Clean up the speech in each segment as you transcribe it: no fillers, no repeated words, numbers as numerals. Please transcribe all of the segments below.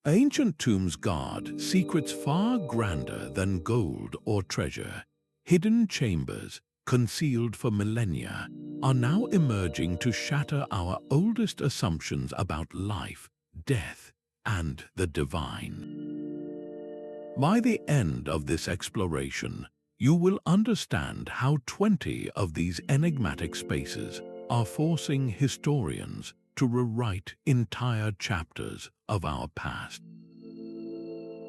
Ancient tombs guard secrets far grander than gold or treasure. Hidden chambers, concealed for millennia, are now emerging to shatter our oldest assumptions about life, death, and the divine. By the end of this exploration, you will understand how 20 of these enigmatic spaces are forcing historians to rewrite entire chapters of our past.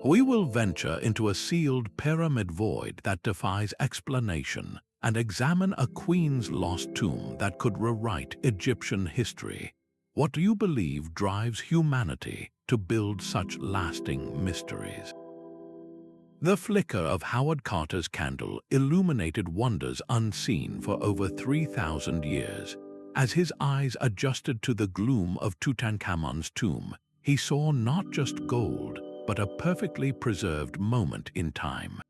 We will venture into a sealed pyramid void that defies explanation and examine a queen's lost tomb that could rewrite Egyptian history. What do you believe drives humanity to build such lasting mysteries? The flicker of Howard Carter's candle illuminated wonders unseen for over 3,000 years. As his eyes adjusted to the gloom of Tutankhamun's tomb, he saw not just gold, but a perfectly preserved moment in time.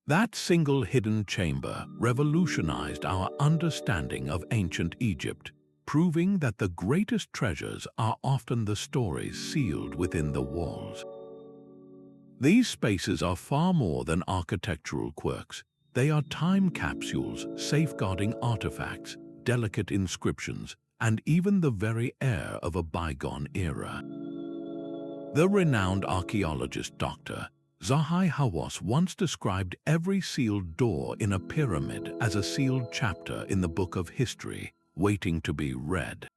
That single hidden chamber revolutionized our understanding of ancient Egypt, proving that the greatest treasures are often the stories sealed within the walls. These spaces are far more than architectural quirks. They are time capsules safeguarding artifacts, delicate inscriptions, and even the very air of a bygone era. The renowned archaeologist Dr. Zahi Hawass once described every sealed door in a pyramid as a sealed chapter in the book of history, waiting to be read.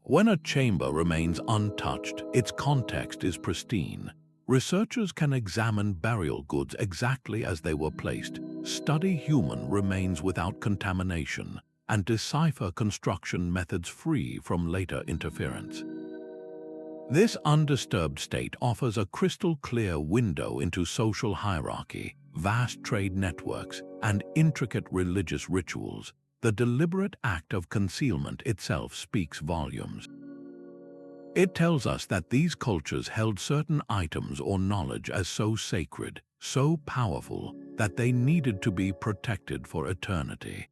When a chamber remains untouched, its context is pristine. Researchers can examine burial goods exactly as they were placed, study human remains without contamination, and decipher construction methods free from later interference. This undisturbed state offers a crystal-clear window into social hierarchy, vast trade networks, and intricate religious rituals. The deliberate act of concealment itself speaks volumes. It tells us that these cultures held certain items or knowledge as so sacred, so powerful, that they needed to be protected for eternity.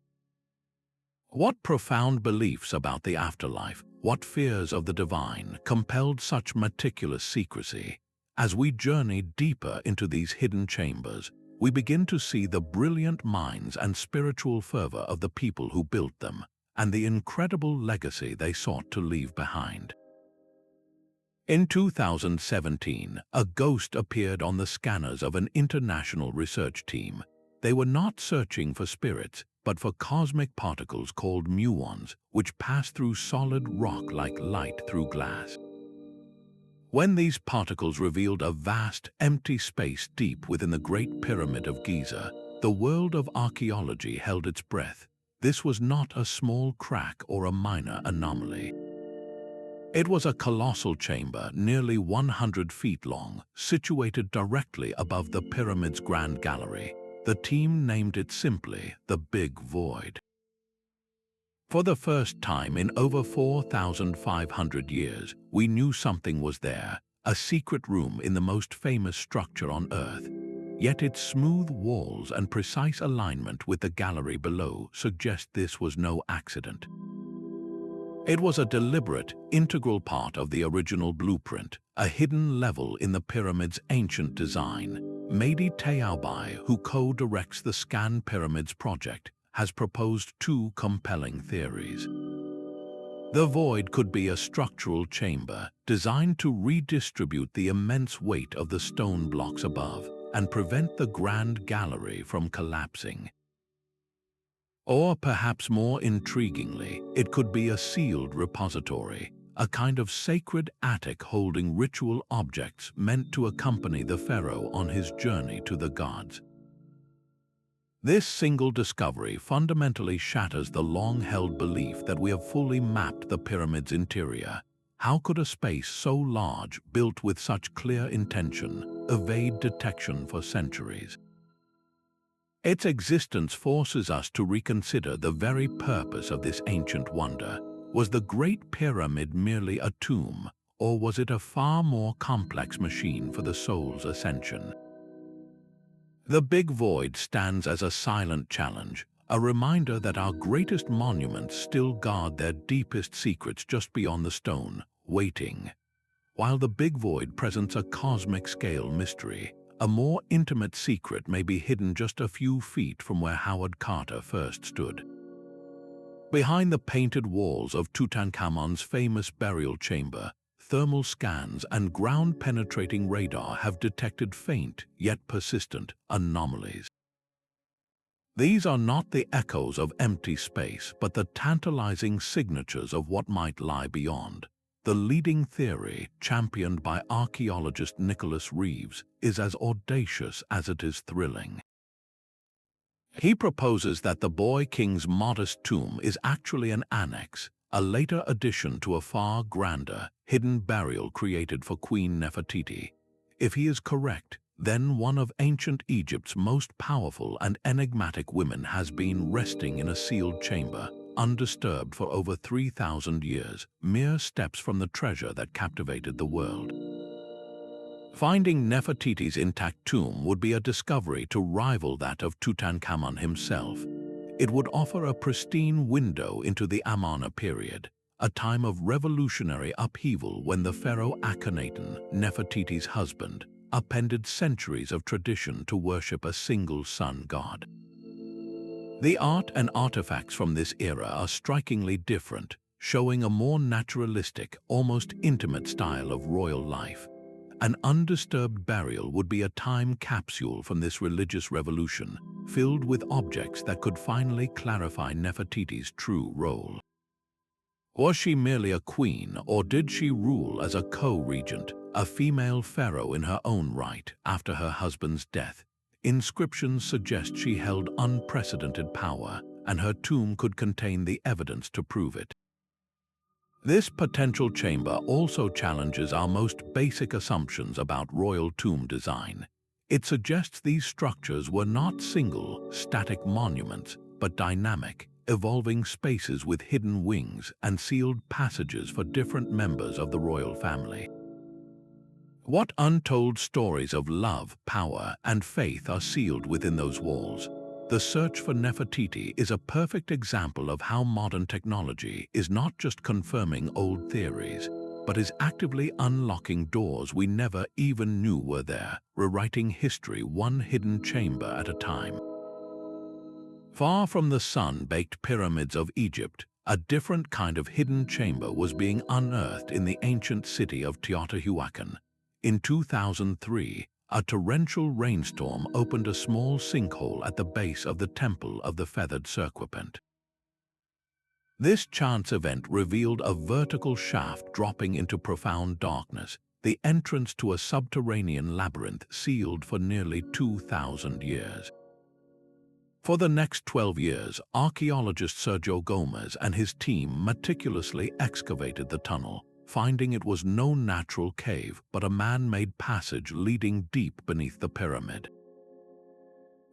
What profound beliefs about the afterlife, what fears of the divine compelled such meticulous secrecy? As we journey deeper into these hidden chambers, we begin to see the brilliant minds and spiritual fervor of the people who built them, and the incredible legacy they sought to leave behind. In 2017, a ghost appeared on the scanners of an international research team. They were not searching for spirits, but for cosmic particles called muons, which pass through solid rock like light through glass. When these particles revealed a vast, empty space deep within the Great Pyramid of Giza, the world of archaeology held its breath. This was not a small crack or a minor anomaly. It was a colossal chamber, nearly 100 feet long, situated directly above the pyramid's grand gallery. The team named it simply the Big Void. For the first time in over 4,500 years, we knew something was there, a secret room in the most famous structure on Earth. Yet its smooth walls and precise alignment with the gallery below suggest this was no accident. It was a deliberate, integral part of the original blueprint, a hidden level in the pyramid's ancient design. Mehdi Taoubai, who co-directs the Scan Pyramids project, has proposed two compelling theories. The void could be a structural chamber designed to redistribute the immense weight of the stone blocks above and prevent the grand gallery from collapsing. Or perhaps more intriguingly, it could be a sealed repository, a kind of sacred attic holding ritual objects meant to accompany the pharaoh on his journey to the gods. This single discovery fundamentally shatters the long-held belief that we have fully mapped the pyramid's interior. How could a space so large, built with such clear intention, evade detection for centuries? Its existence forces us to reconsider the very purpose of this ancient wonder. Was the Great Pyramid merely a tomb, or was it a far more complex machine for the soul's ascension? The Big Void stands as a silent challenge, a reminder that our greatest monuments still guard their deepest secrets just beyond the stone, waiting. While the Big Void presents a cosmic-scale mystery, a more intimate secret may be hidden just a few feet from where Howard Carter first stood. Behind the painted walls of Tutankhamun's famous burial chamber, thermal scans and ground-penetrating radar have detected faint, yet persistent, anomalies. These are not the echoes of empty space, but the tantalizing signatures of what might lie beyond. The leading theory, championed by archaeologist Nicholas Reeves, is as audacious as it is thrilling. He proposes that the boy king's modest tomb is actually an annex, a later addition to a far grander, hidden burial created for Queen Nefertiti. If he is correct, then one of ancient Egypt's most powerful and enigmatic women has been resting in a sealed chamber, undisturbed for over 3,000 years, mere steps from the treasure that captivated the world. Finding Nefertiti's intact tomb would be a discovery to rival that of Tutankhamun himself. It would offer a pristine window into the Amarna period, a time of revolutionary upheaval when the pharaoh Akhenaten, Nefertiti's husband, appended centuries of tradition to worship a single sun god. The art and artifacts from this era are strikingly different, showing a more naturalistic, almost intimate style of royal life. An undisturbed burial would be a time capsule from this religious revolution, filled with objects that could finally clarify Nefertiti's true role. Was she merely a queen, or did she rule as a co-regent, a female pharaoh in her own right after her husband's death? Inscriptions suggest she held unprecedented power, and her tomb could contain the evidence to prove it. This potential chamber also challenges our most basic assumptions about royal tomb design. It suggests these structures were not single, static monuments, but dynamic, evolving spaces with hidden wings and sealed passages for different members of the royal family. What untold stories of love, power, and faith are sealed within those walls? The search for Nefertiti is a perfect example of how modern technology is not just confirming old theories, but is actively unlocking doors we never even knew were there, rewriting history one hidden chamber at a time. Far from the sun-baked pyramids of Egypt, a different kind of hidden chamber was being unearthed in the ancient city of Teotihuacan. In 2003, a torrential rainstorm opened a small sinkhole at the base of the Temple of the Feathered Serpent. This chance event revealed a vertical shaft dropping into profound darkness, the entrance to a subterranean labyrinth sealed for nearly 2,000 years. For the next 12 years, archaeologist Sergio Gomez and his team meticulously excavated the tunnel, finding it was no natural cave but a man-made passage leading deep beneath the pyramid.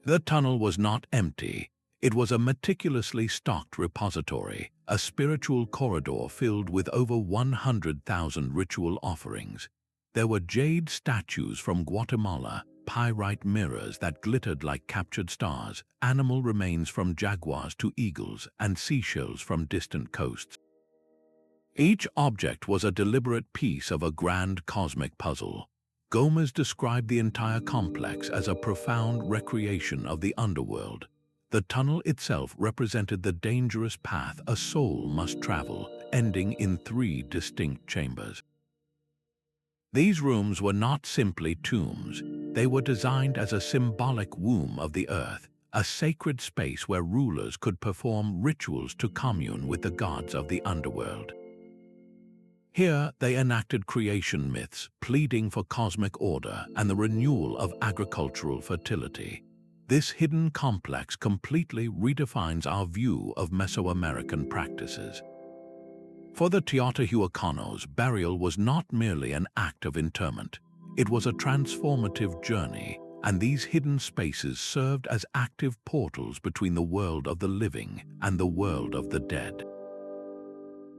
The tunnel was not empty. It was a meticulously stocked repository, a spiritual corridor filled with over 100,000 ritual offerings. There were jade statues from Guatemala, pyrite mirrors that glittered like captured stars, animal remains from jaguars to eagles, and seashells from distant coasts. Each object was a deliberate piece of a grand cosmic puzzle. Gomez described the entire complex as a profound recreation of the underworld. The tunnel itself represented the dangerous path a soul must travel, ending in 3 distinct chambers. These rooms were not simply tombs. They were designed as a symbolic womb of the earth, a sacred space where rulers could perform rituals to commune with the gods of the underworld. Here, they enacted creation myths, pleading for cosmic order and the renewal of agricultural fertility. This hidden complex completely redefines our view of Mesoamerican practices. For the Teotihuacanos, burial was not merely an act of interment. It was a transformative journey, and these hidden spaces served as active portals between the world of the living and the world of the dead.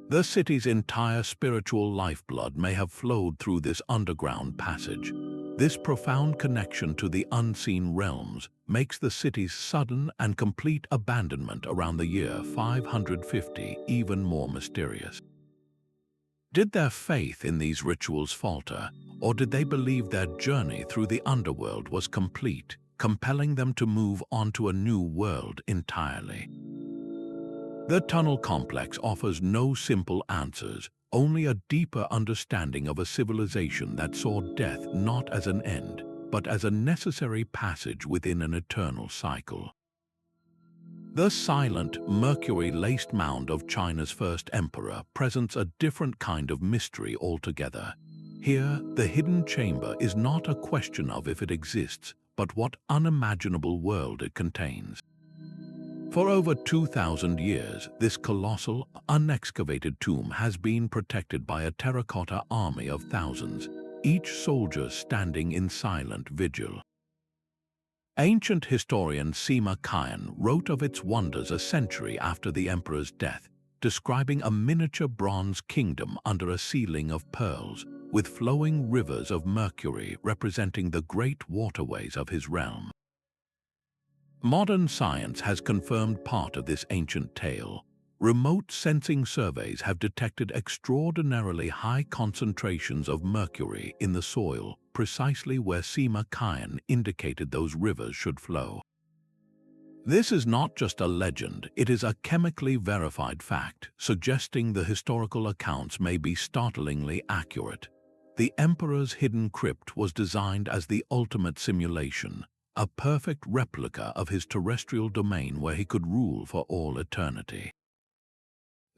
The city's entire spiritual lifeblood may have flowed through this underground passage. This profound connection to the unseen realms makes the city's sudden and complete abandonment around the year 550 even more mysterious. Did their faith in these rituals falter, or did they believe their journey through the underworld was complete, compelling them to move on to a new world entirely? The tunnel complex offers no simple answers, only a deeper understanding of a civilization that saw death not as an end, but as a necessary passage within an eternal cycle. The silent, mercury-laced mound of China's first emperor presents a different kind of mystery altogether. Here, the hidden chamber is not a question of if it exists, but what unimaginable world it contains. For over 2,000 years, this colossal, unexcavated tomb has been protected by a terracotta army of thousands, each soldier standing in silent vigil. Ancient historian Sima Qian wrote of its wonders a century after the emperor's death, describing a miniature bronze kingdom under a ceiling of pearls, with flowing rivers of mercury representing the great waterways of his realm. Modern science has confirmed part of this ancient tale. Remote sensing surveys have detected extraordinarily high concentrations of mercury in the soil, precisely where Sima Qian indicated those rivers should flow. This is not just a legend, it is a chemically verified fact, suggesting the historical accounts may be startlingly accurate. The emperor's hidden crypt was designed as the ultimate simulation, a perfect replica of his terrestrial domain where he could rule for all eternity.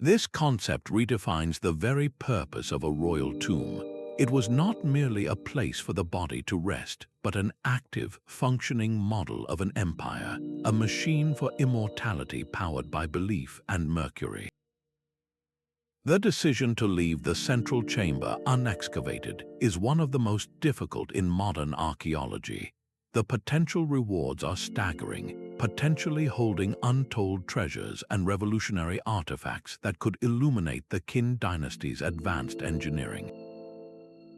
This concept redefines the very purpose of a royal tomb. It was not merely a place for the body to rest, but an active, functioning model of an empire, a machine for immortality powered by belief and mercury. The decision to leave the central chamber unexcavated is one of the most difficult in modern archaeology. The potential rewards are staggering, potentially holding untold treasures and revolutionary artifacts that could illuminate the Qin dynasty's advanced engineering.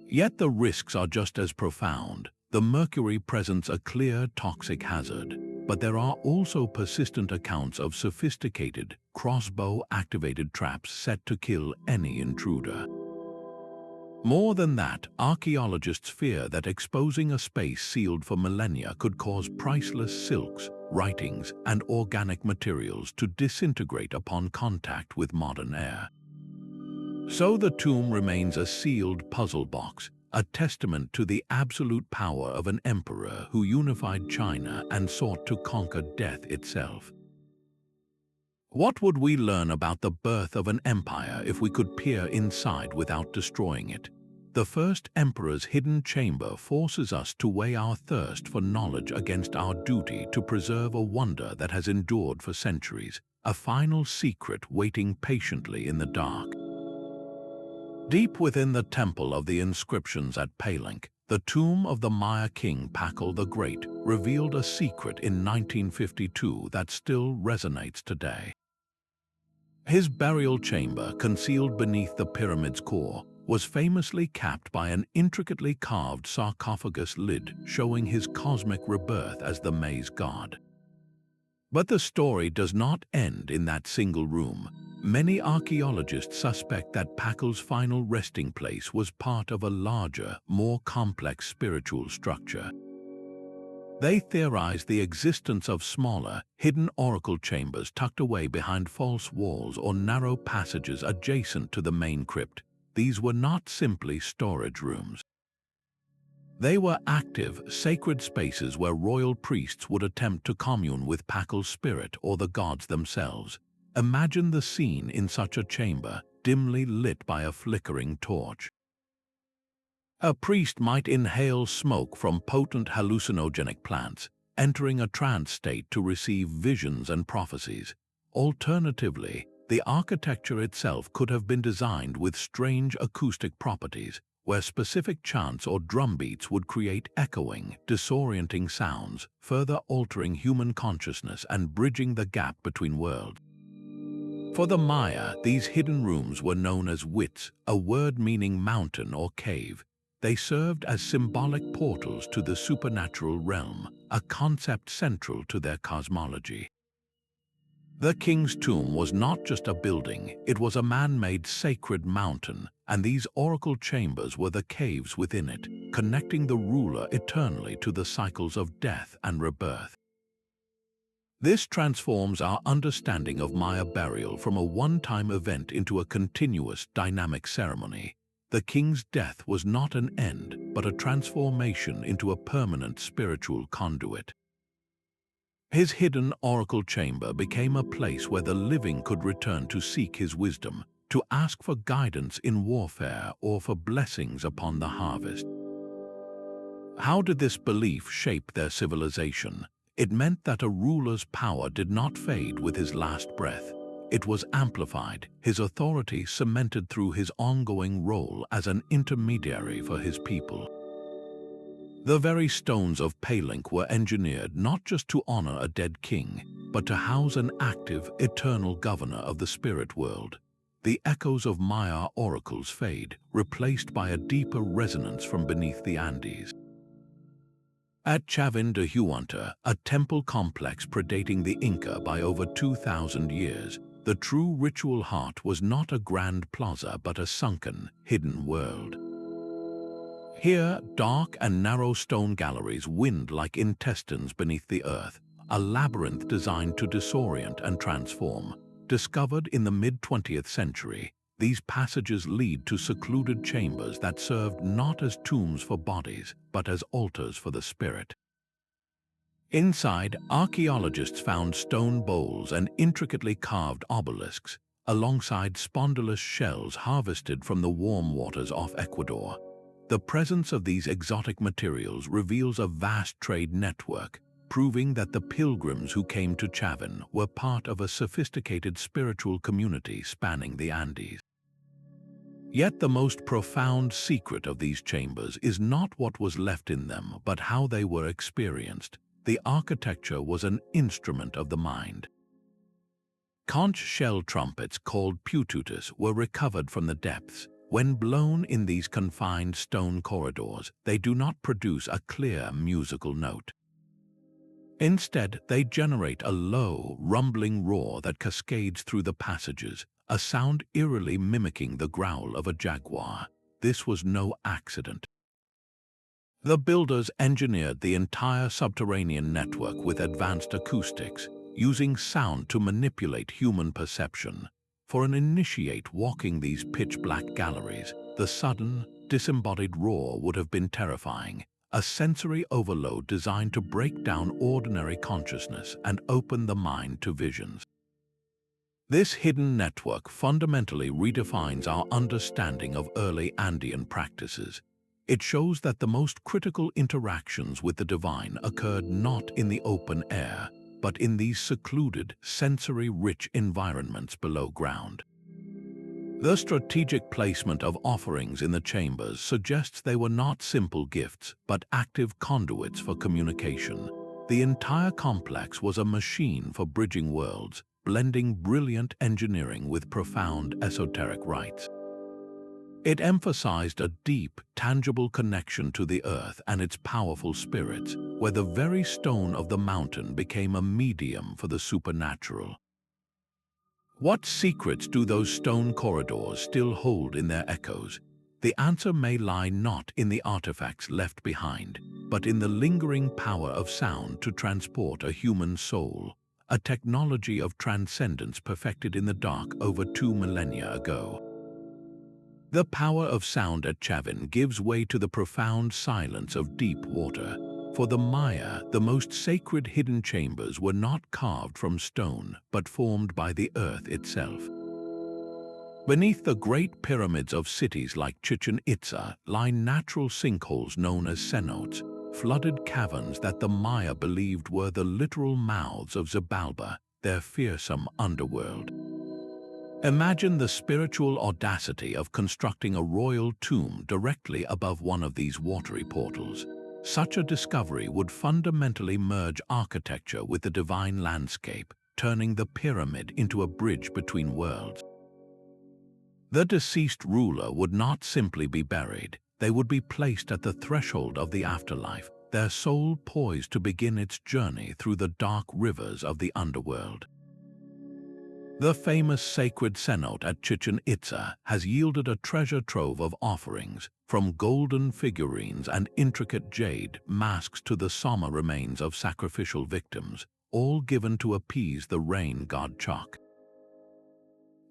Yet the risks are just as profound. The mercury presents a clear toxic hazard, but there are also persistent accounts of sophisticated, crossbow-activated traps set to kill any intruder. More than that, archaeologists fear that exposing a space sealed for millennia could cause priceless silks, writings, and organic materials to disintegrate upon contact with modern air. So the tomb remains a sealed puzzle box, a testament to the absolute power of an emperor who unified China and sought to conquer death itself. What would we learn about the birth of an empire if we could peer inside without destroying it? The first emperor's hidden chamber forces us to weigh our thirst for knowledge against our duty to preserve a wonder that has endured for centuries, a final secret waiting patiently in the dark. Deep within the temple of the inscriptions at Palenque, the tomb of the Maya king Pacal the Great revealed a secret in 1952 that still resonates today. His burial chamber, concealed beneath the pyramid's core, was famously capped by an intricately carved sarcophagus lid showing his cosmic rebirth as the maize god. But the story does not end in that single room. Many archaeologists suspect that Pacal's final resting place was part of a larger, more complex spiritual structure. They theorize the existence of smaller, hidden oracle chambers tucked away behind false walls or narrow passages adjacent to the main crypt. These were not simply storage rooms. They were active, sacred spaces where royal priests would attempt to commune with Pacal's spirit or the gods themselves. Imagine the scene in such a chamber, dimly lit by a flickering torch. A priest might inhale smoke from potent hallucinogenic plants, entering a trance state to receive visions and prophecies. Alternatively, the architecture itself could have been designed with strange acoustic properties, where specific chants or drum beats would create echoing, disorienting sounds, further altering human consciousness and bridging the gap between worlds. For the Maya, these hidden rooms were known as wits, a word meaning mountain or cave. They served as symbolic portals to the supernatural realm, a concept central to their cosmology. The king's tomb was not just a building, it was a man-made sacred mountain, and these oracle chambers were the caves within it, connecting the ruler eternally to the cycles of death and rebirth. This transforms our understanding of Maya burial from a one-time event into a continuous, dynamic ceremony. The king's death was not an end, but a transformation into a permanent spiritual conduit. His hidden oracle chamber became a place where the living could return to seek his wisdom, to ask for guidance in warfare or for blessings upon the harvest. How did this belief shape their civilization? It meant that a ruler's power did not fade with his last breath. It was amplified, his authority cemented through his ongoing role as an intermediary for his people. The very stones of Palenque were engineered not just to honor a dead king, but to house an active, eternal governor of the spirit world. The echoes of Maya oracles fade, replaced by a deeper resonance from beneath the Andes. At Chavín de Huántar, a temple complex predating the Inca by over 2,000 years, the true ritual heart was not a grand plaza but a sunken, hidden world. Here, dark and narrow stone galleries wind like intestines beneath the earth, a labyrinth designed to disorient and transform. Discovered in the mid-20th century, these passages lead to secluded chambers that served not as tombs for bodies, but as altars for the spirit. Inside, archaeologists found stone bowls and intricately carved obelisks, alongside spondylus shells harvested from the warm waters off Ecuador. The presence of these exotic materials reveals a vast trade network, proving that the pilgrims who came to Chavín were part of a sophisticated spiritual community spanning the Andes. Yet the most profound secret of these chambers is not what was left in them, but how they were experienced. The architecture was an instrument of the mind. Conch shell trumpets called pututes were recovered from the depths. When blown in these confined stone corridors, they do not produce a clear musical note. Instead, they generate a low, rumbling roar that cascades through the passages, a sound eerily mimicking the growl of a jaguar. This was no accident. The builders engineered the entire subterranean network with advanced acoustics, using sound to manipulate human perception. For an initiate walking these pitch-black galleries, the sudden, disembodied roar would have been terrifying, a sensory overload designed to break down ordinary consciousness and open the mind to visions. This hidden network fundamentally redefines our understanding of early Andean practices. It shows that the most critical interactions with the divine occurred not in the open air, but in these secluded, sensory-rich environments below ground. The strategic placement of offerings in the chambers suggests they were not simple gifts, but active conduits for communication. The entire complex was a machine for bridging worlds, blending brilliant engineering with profound esoteric rites. It emphasized a deep, tangible connection to the earth and its powerful spirits, where the very stone of the mountain became a medium for the supernatural. What secrets do those stone corridors still hold in their echoes? The answer may lie not in the artifacts left behind, but in the lingering power of sound to transport a human soul, a technology of transcendence perfected in the dark over 2 millennia ago. The power of sound at Chavín gives way to the profound silence of deep water. For the Maya, the most sacred hidden chambers were not carved from stone, but formed by the earth itself. Beneath the great pyramids of cities like Chichen Itza lie natural sinkholes known as cenotes, flooded caverns that the Maya believed were the literal mouths of Xibalba, their fearsome underworld. Imagine the spiritual audacity of constructing a royal tomb directly above one of these watery portals. Such a discovery would fundamentally merge architecture with the divine landscape, turning the pyramid into a bridge between worlds. The deceased ruler would not simply be buried, they would be placed at the threshold of the afterlife, their soul poised to begin its journey through the dark rivers of the underworld. The famous sacred cenote at Chichen Itza has yielded a treasure trove of offerings, from golden figurines and intricate jade masks to the somber remains of sacrificial victims, all given to appease the rain god Chak.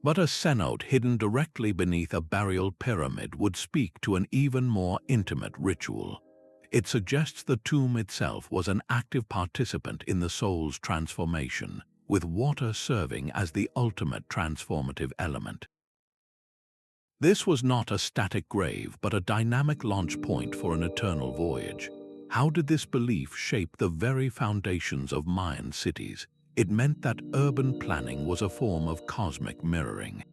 But a cenote hidden directly beneath a burial pyramid would speak to an even more intimate ritual. It suggests the tomb itself was an active participant in the soul's transformation, with water serving as the ultimate transformative element. This was not a static grave, but a dynamic launch point for an eternal voyage. How did this belief shape the very foundations of Mayan cities? It meant that urban planning was a form of cosmic mirroring.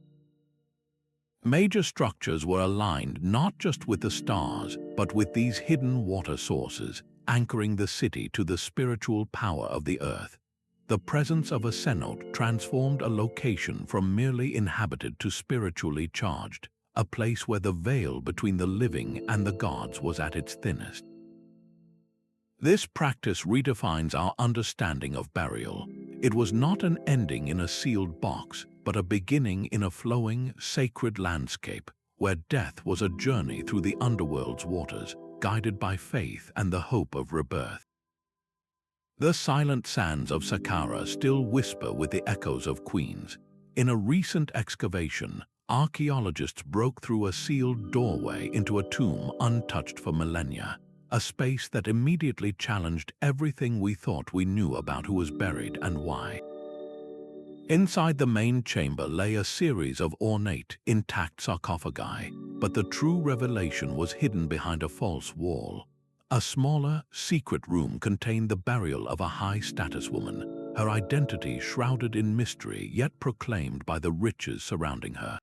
Major structures were aligned not just with the stars, but with these hidden water sources, anchoring the city to the spiritual power of the earth. The presence of a cenote transformed a location from merely inhabited to spiritually charged, a place where the veil between the living and the gods was at its thinnest. This practice redefines our understanding of burial. It was not an ending in a sealed box, but a beginning in a flowing, sacred landscape, where death was a journey through the underworld's waters, guided by faith and the hope of rebirth. The silent sands of Saqqara still whisper with the echoes of queens. In a recent excavation, archaeologists broke through a sealed doorway into a tomb untouched for millennia, a space that immediately challenged everything we thought we knew about who was buried and why. Inside the main chamber lay a series of ornate, intact sarcophagi, but the true revelation was hidden behind a false wall. A smaller, secret room contained the burial of a high-status woman, her identity shrouded in mystery yet proclaimed by the riches surrounding her.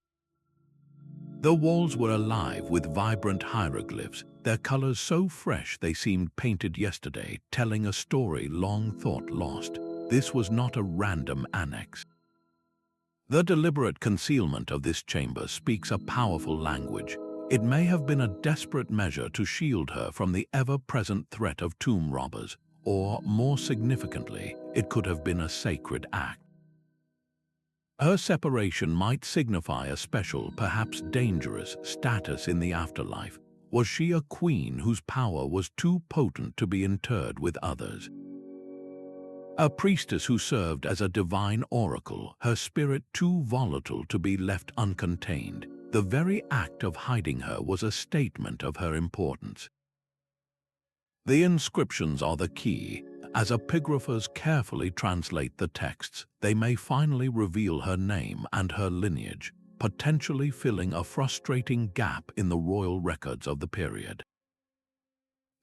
The walls were alive with vibrant hieroglyphs, their colors so fresh they seemed painted yesterday, telling a story long thought lost. This was not a random annex. The deliberate concealment of this chamber speaks a powerful language. It may have been a desperate measure to shield her from the ever-present threat of tomb robbers, or, more significantly, it could have been a sacred act. Her separation might signify a special, perhaps dangerous, status in the afterlife. Was she a queen whose power was too potent to be interred with others? A priestess who served as a divine oracle, her spirit too volatile to be left uncontained. The very act of hiding her was a statement of her importance. The inscriptions are the key. As epigraphers carefully translate the texts, they may finally reveal her name and her lineage, potentially filling a frustrating gap in the royal records of the period.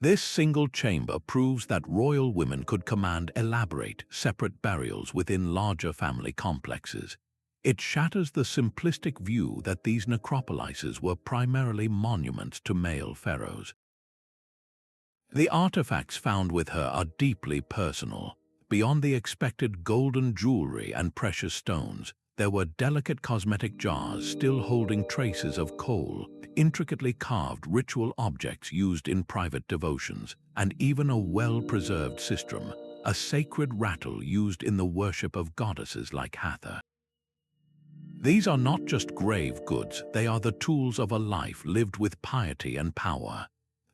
This single chamber proves that royal women could command elaborate, separate burials within larger family complexes. It shatters the simplistic view that these necropolises were primarily monuments to male pharaohs. The artifacts found with her are deeply personal. Beyond the expected golden jewelry and precious stones, there were delicate cosmetic jars still holding traces of coal, intricately carved ritual objects used in private devotions, and even a well-preserved sistrum, a sacred rattle used in the worship of goddesses like Hathor. These are not just grave goods, they are the tools of a life lived with piety and power.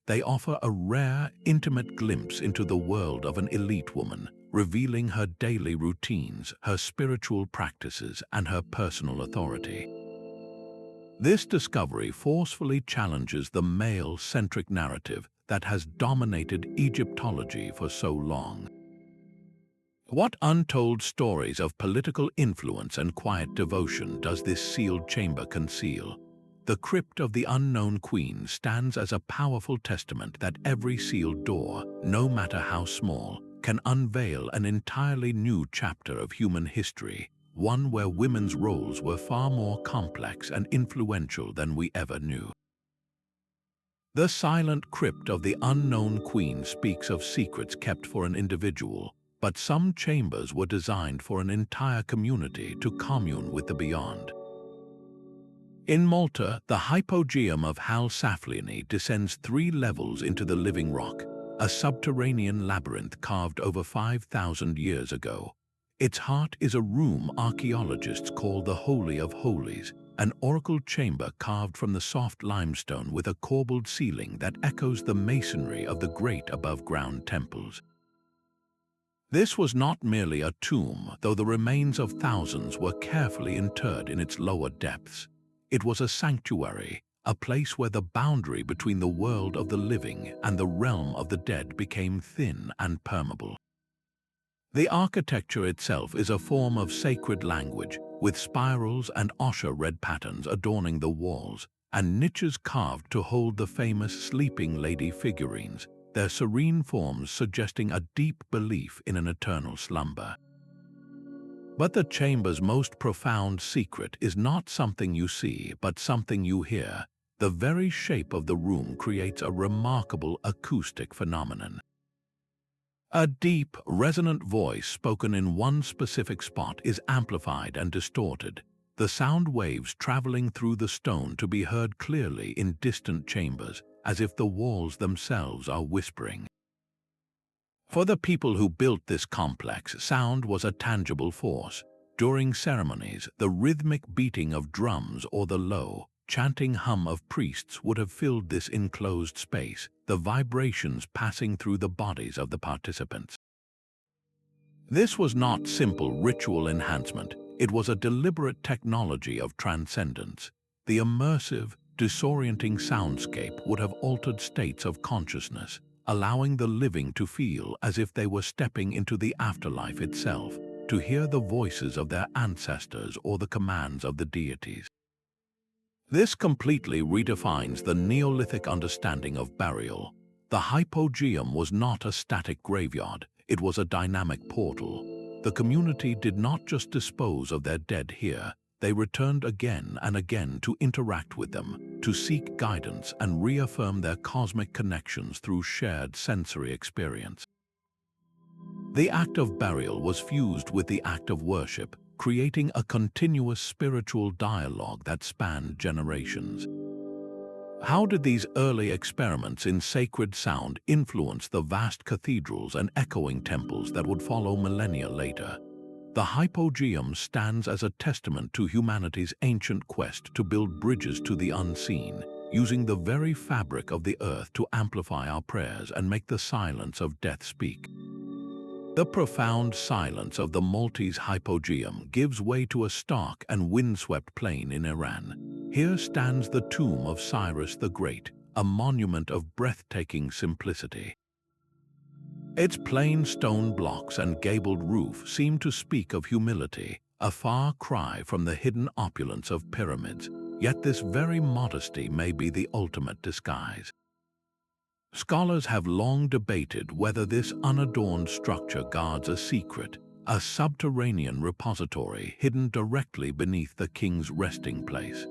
They offer a rare, intimate glimpse into the world of an elite woman, revealing her daily routines, her spiritual practices, and her personal authority. This discovery forcefully challenges the male-centric narrative that has dominated Egyptology for so long. What untold stories of political influence and quiet devotion does this sealed chamber conceal? The crypt of the unknown queen stands as a powerful testament that every sealed door, no matter how small, can unveil an entirely new chapter of human history, one where women's roles were far more complex and influential than we ever knew. The silent crypt of the unknown queen speaks of secrets kept for an individual, but some chambers were designed for an entire community to commune with the beyond. In Malta, the Hypogeum of Hal Saflieni descends 3 levels into the living rock, a subterranean labyrinth carved over 5,000 years ago. Its heart is a room archaeologists call the Holy of Holies, an oracle chamber carved from the soft limestone with a corbelled ceiling that echoes the masonry of the great above-ground temples. This was not merely a tomb, though the remains of thousands were carefully interred in its lower depths. It was a sanctuary, a place where the boundary between the world of the living and the realm of the dead became thin and permeable. The architecture itself is a form of sacred language, with spirals and ochre red patterns adorning the walls, and niches carved to hold the famous sleeping lady figurines, their serene forms suggesting a deep belief in an eternal slumber. But the chamber's most profound secret is not something you see, but something you hear. The very shape of the room creates a remarkable acoustic phenomenon. A deep, resonant voice spoken in one specific spot is amplified and distorted, the sound waves traveling through the stone to be heard clearly in distant chambers, as if the walls themselves are whispering. For the people who built this complex, sound was a tangible force. During ceremonies, the rhythmic beating of drums or the low, chanting hum of priests would have filled this enclosed space, the vibrations passing through the bodies of the participants. This was not simple ritual enhancement, it was a deliberate technology of transcendence. The immersive, disorienting soundscape would have altered states of consciousness, allowing the living to feel as if they were stepping into the afterlife itself, to hear the voices of their ancestors or the commands of the deities. This completely redefines the Neolithic understanding of burial. The Hypogeum was not a static graveyard, it was a dynamic portal. The community did not just dispose of their dead here, they returned again and again to interact with them, to seek guidance and reaffirm their cosmic connections through shared sensory experience. The act of burial was fused with the act of worship, creating a continuous spiritual dialogue that spanned generations. How did these early experiments in sacred sound influence the vast cathedrals and echoing temples that would follow millennia later? The Hypogeum stands as a testament to humanity's ancient quest to build bridges to the unseen, using the very fabric of the earth to amplify our prayers and make the silence of death speak. The profound silence of the Maltese Hypogeum gives way to a stark and windswept plain in Iran. Here stands the tomb of Cyrus the Great, a monument of breathtaking simplicity. Its plain stone blocks and gabled roof seem to speak of humility, a far cry from the hidden opulence of pyramids, yet this very modesty may be the ultimate disguise. Scholars have long debated whether this unadorned structure guards a secret, a subterranean repository hidden directly beneath the king's resting place.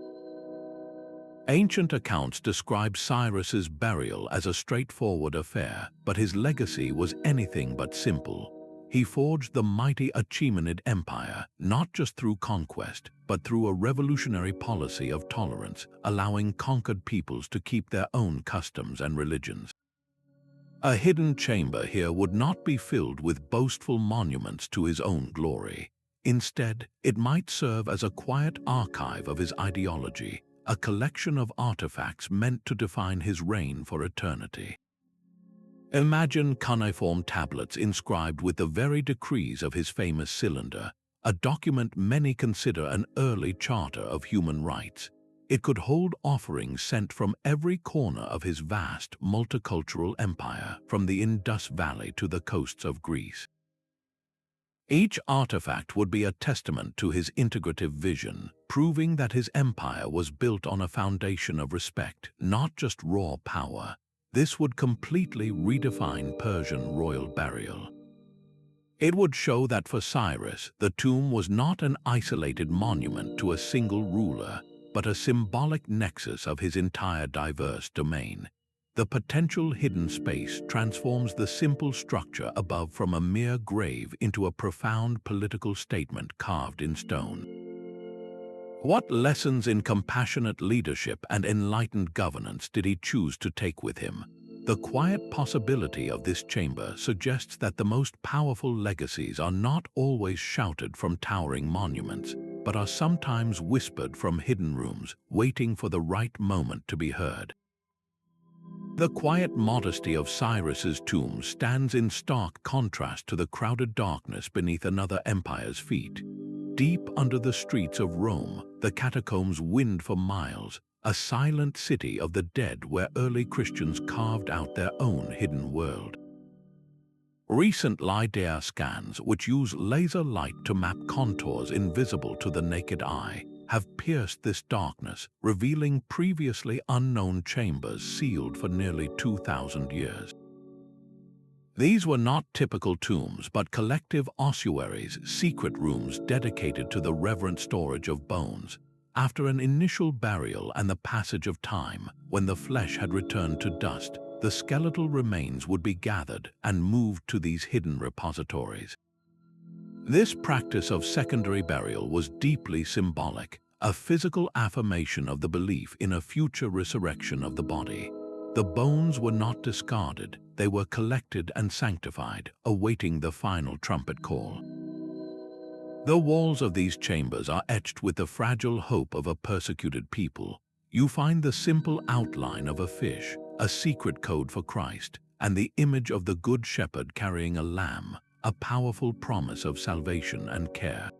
Ancient accounts describe Cyrus's burial as a straightforward affair, but his legacy was anything but simple. He forged the mighty Achaemenid Empire, not just through conquest, but through a revolutionary policy of tolerance, allowing conquered peoples to keep their own customs and religions. A hidden chamber here would not be filled with boastful monuments to his own glory. Instead, it might serve as a quiet archive of his ideology, a collection of artifacts meant to define his reign for eternity. Imagine cuneiform tablets inscribed with the very decrees of his famous cylinder, a document many consider an early charter of human rights. It could hold offerings sent from every corner of his vast multicultural empire, from the Indus Valley to the coasts of Greece. Each artifact would be a testament to his integrative vision, proving that his empire was built on a foundation of respect, not just raw power. This would completely redefine Persian royal burial. It would show that for Cyrus, the tomb was not an isolated monument to a single ruler, but a symbolic nexus of his entire diverse domain. The potential hidden space transforms the simple structure above from a mere grave into a profound political statement carved in stone. What lessons in compassionate leadership and enlightened governance did he choose to take with him? The quiet possibility of this chamber suggests that the most powerful legacies are not always shouted from towering monuments, but are sometimes whispered from hidden rooms, waiting for the right moment to be heard. The quiet modesty of Cyrus's tomb stands in stark contrast to the crowded darkness beneath another empire's feet. Deep under the streets of Rome, the catacombs wind for miles, a silent city of the dead where early Christians carved out their own hidden world. Recent LiDAR scans, which use laser light to map contours invisible to the naked eye, have pierced this darkness, revealing previously unknown chambers sealed for nearly 2,000 years. These were not typical tombs, but collective ossuaries, secret rooms dedicated to the reverent storage of bones. After an initial burial and the passage of time, when the flesh had returned to dust, the skeletal remains would be gathered and moved to these hidden repositories. This practice of secondary burial was deeply symbolic, a physical affirmation of the belief in a future resurrection of the body. The bones were not discarded, they were collected and sanctified, awaiting the final trumpet call. The walls of these chambers are etched with the fragile hope of a persecuted people. You find the simple outline of a fish, a secret code for Christ, and the image of the Good Shepherd carrying a lamb, a powerful promise of salvation and care.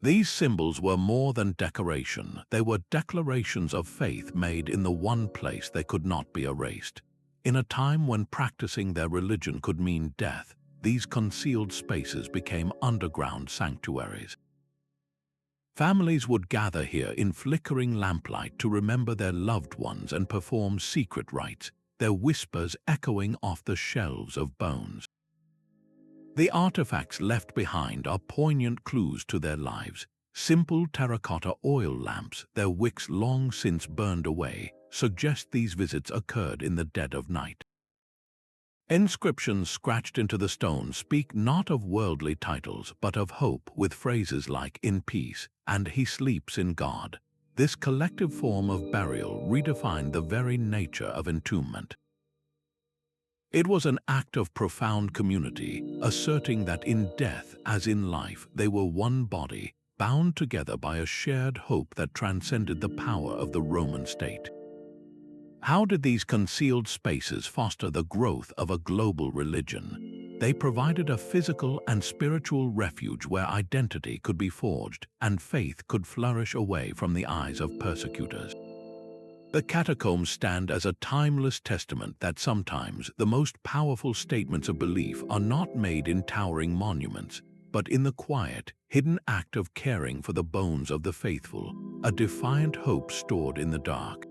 These symbols were more than decoration, they were declarations of faith made in the one place they could not be erased. In a time when practicing their religion could mean death, these concealed spaces became underground sanctuaries. Families would gather here in flickering lamplight to remember their loved ones and perform secret rites, their whispers echoing off the shelves of bones. The artifacts left behind are poignant clues to their lives. Simple terracotta oil lamps, their wicks long since burned away, suggest these visits occurred in the dead of night. Inscriptions scratched into the stone speak not of worldly titles, but of hope, with phrases like "in peace" and "he sleeps in God." This collective form of burial redefined the very nature of entombment. It was an act of profound community, asserting that in death, as in life, they were one body, bound together by a shared hope that transcended the power of the Roman state. How did these concealed spaces foster the growth of a global religion? They provided a physical and spiritual refuge where identity could be forged and faith could flourish away from the eyes of persecutors. The catacombs stand as a timeless testament that sometimes the most powerful statements of belief are not made in towering monuments, but in the quiet, hidden act of caring for the bones of the faithful, a defiant hope stored in the dark.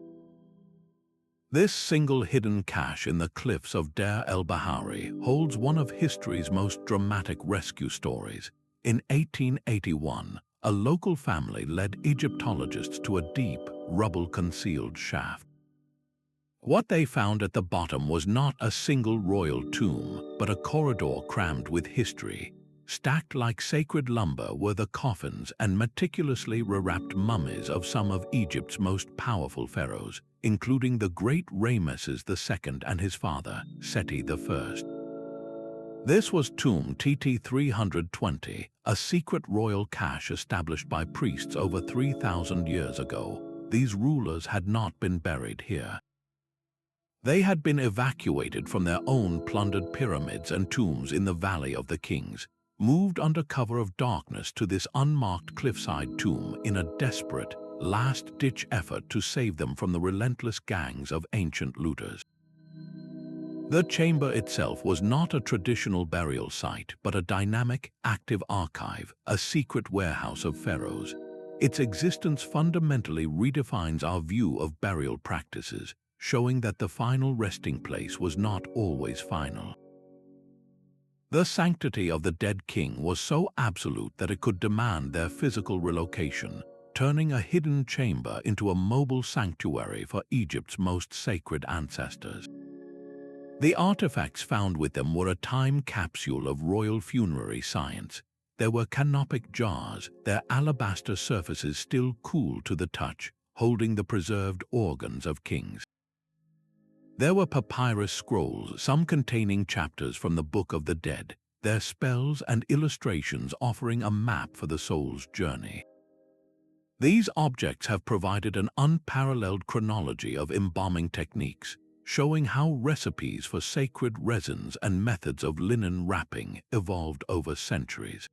This single hidden cache in the cliffs of Deir el-Bahari holds one of history's most dramatic rescue stories. In 1881, a local family led Egyptologists to a deep, rubble-concealed shaft. What they found at the bottom was not a single royal tomb, but a corridor crammed with history. Stacked like sacred lumber were the coffins and meticulously rewrapped mummies of some of Egypt's most powerful pharaohs, including the great Ramesses II and his father, Seti I. This was tomb TT 320, a secret royal cache established by priests over 3,000 years ago. These rulers had not been buried here. They had been evacuated from their own plundered pyramids and tombs in the Valley of the Kings, moved under cover of darkness to this unmarked cliffside tomb in a desperate, last-ditch effort to save them from the relentless gangs of ancient looters. The chamber itself was not a traditional burial site, but a dynamic, active archive, a secret warehouse of pharaohs. Its existence fundamentally redefines our view of burial practices, showing that the final resting place was not always final. The sanctity of the dead king was so absolute that it could demand their physical relocation, turning a hidden chamber into a mobile sanctuary for Egypt's most sacred ancestors. The artifacts found with them were a time capsule of royal funerary science. There were canopic jars, their alabaster surfaces still cool to the touch, holding the preserved organs of kings. There were papyrus scrolls, some containing chapters from the Book of the Dead, their spells and illustrations offering a map for the soul's journey. These objects have provided an unparalleled chronology of embalming techniques, showing how recipes for sacred resins and methods of linen wrapping evolved over centuries.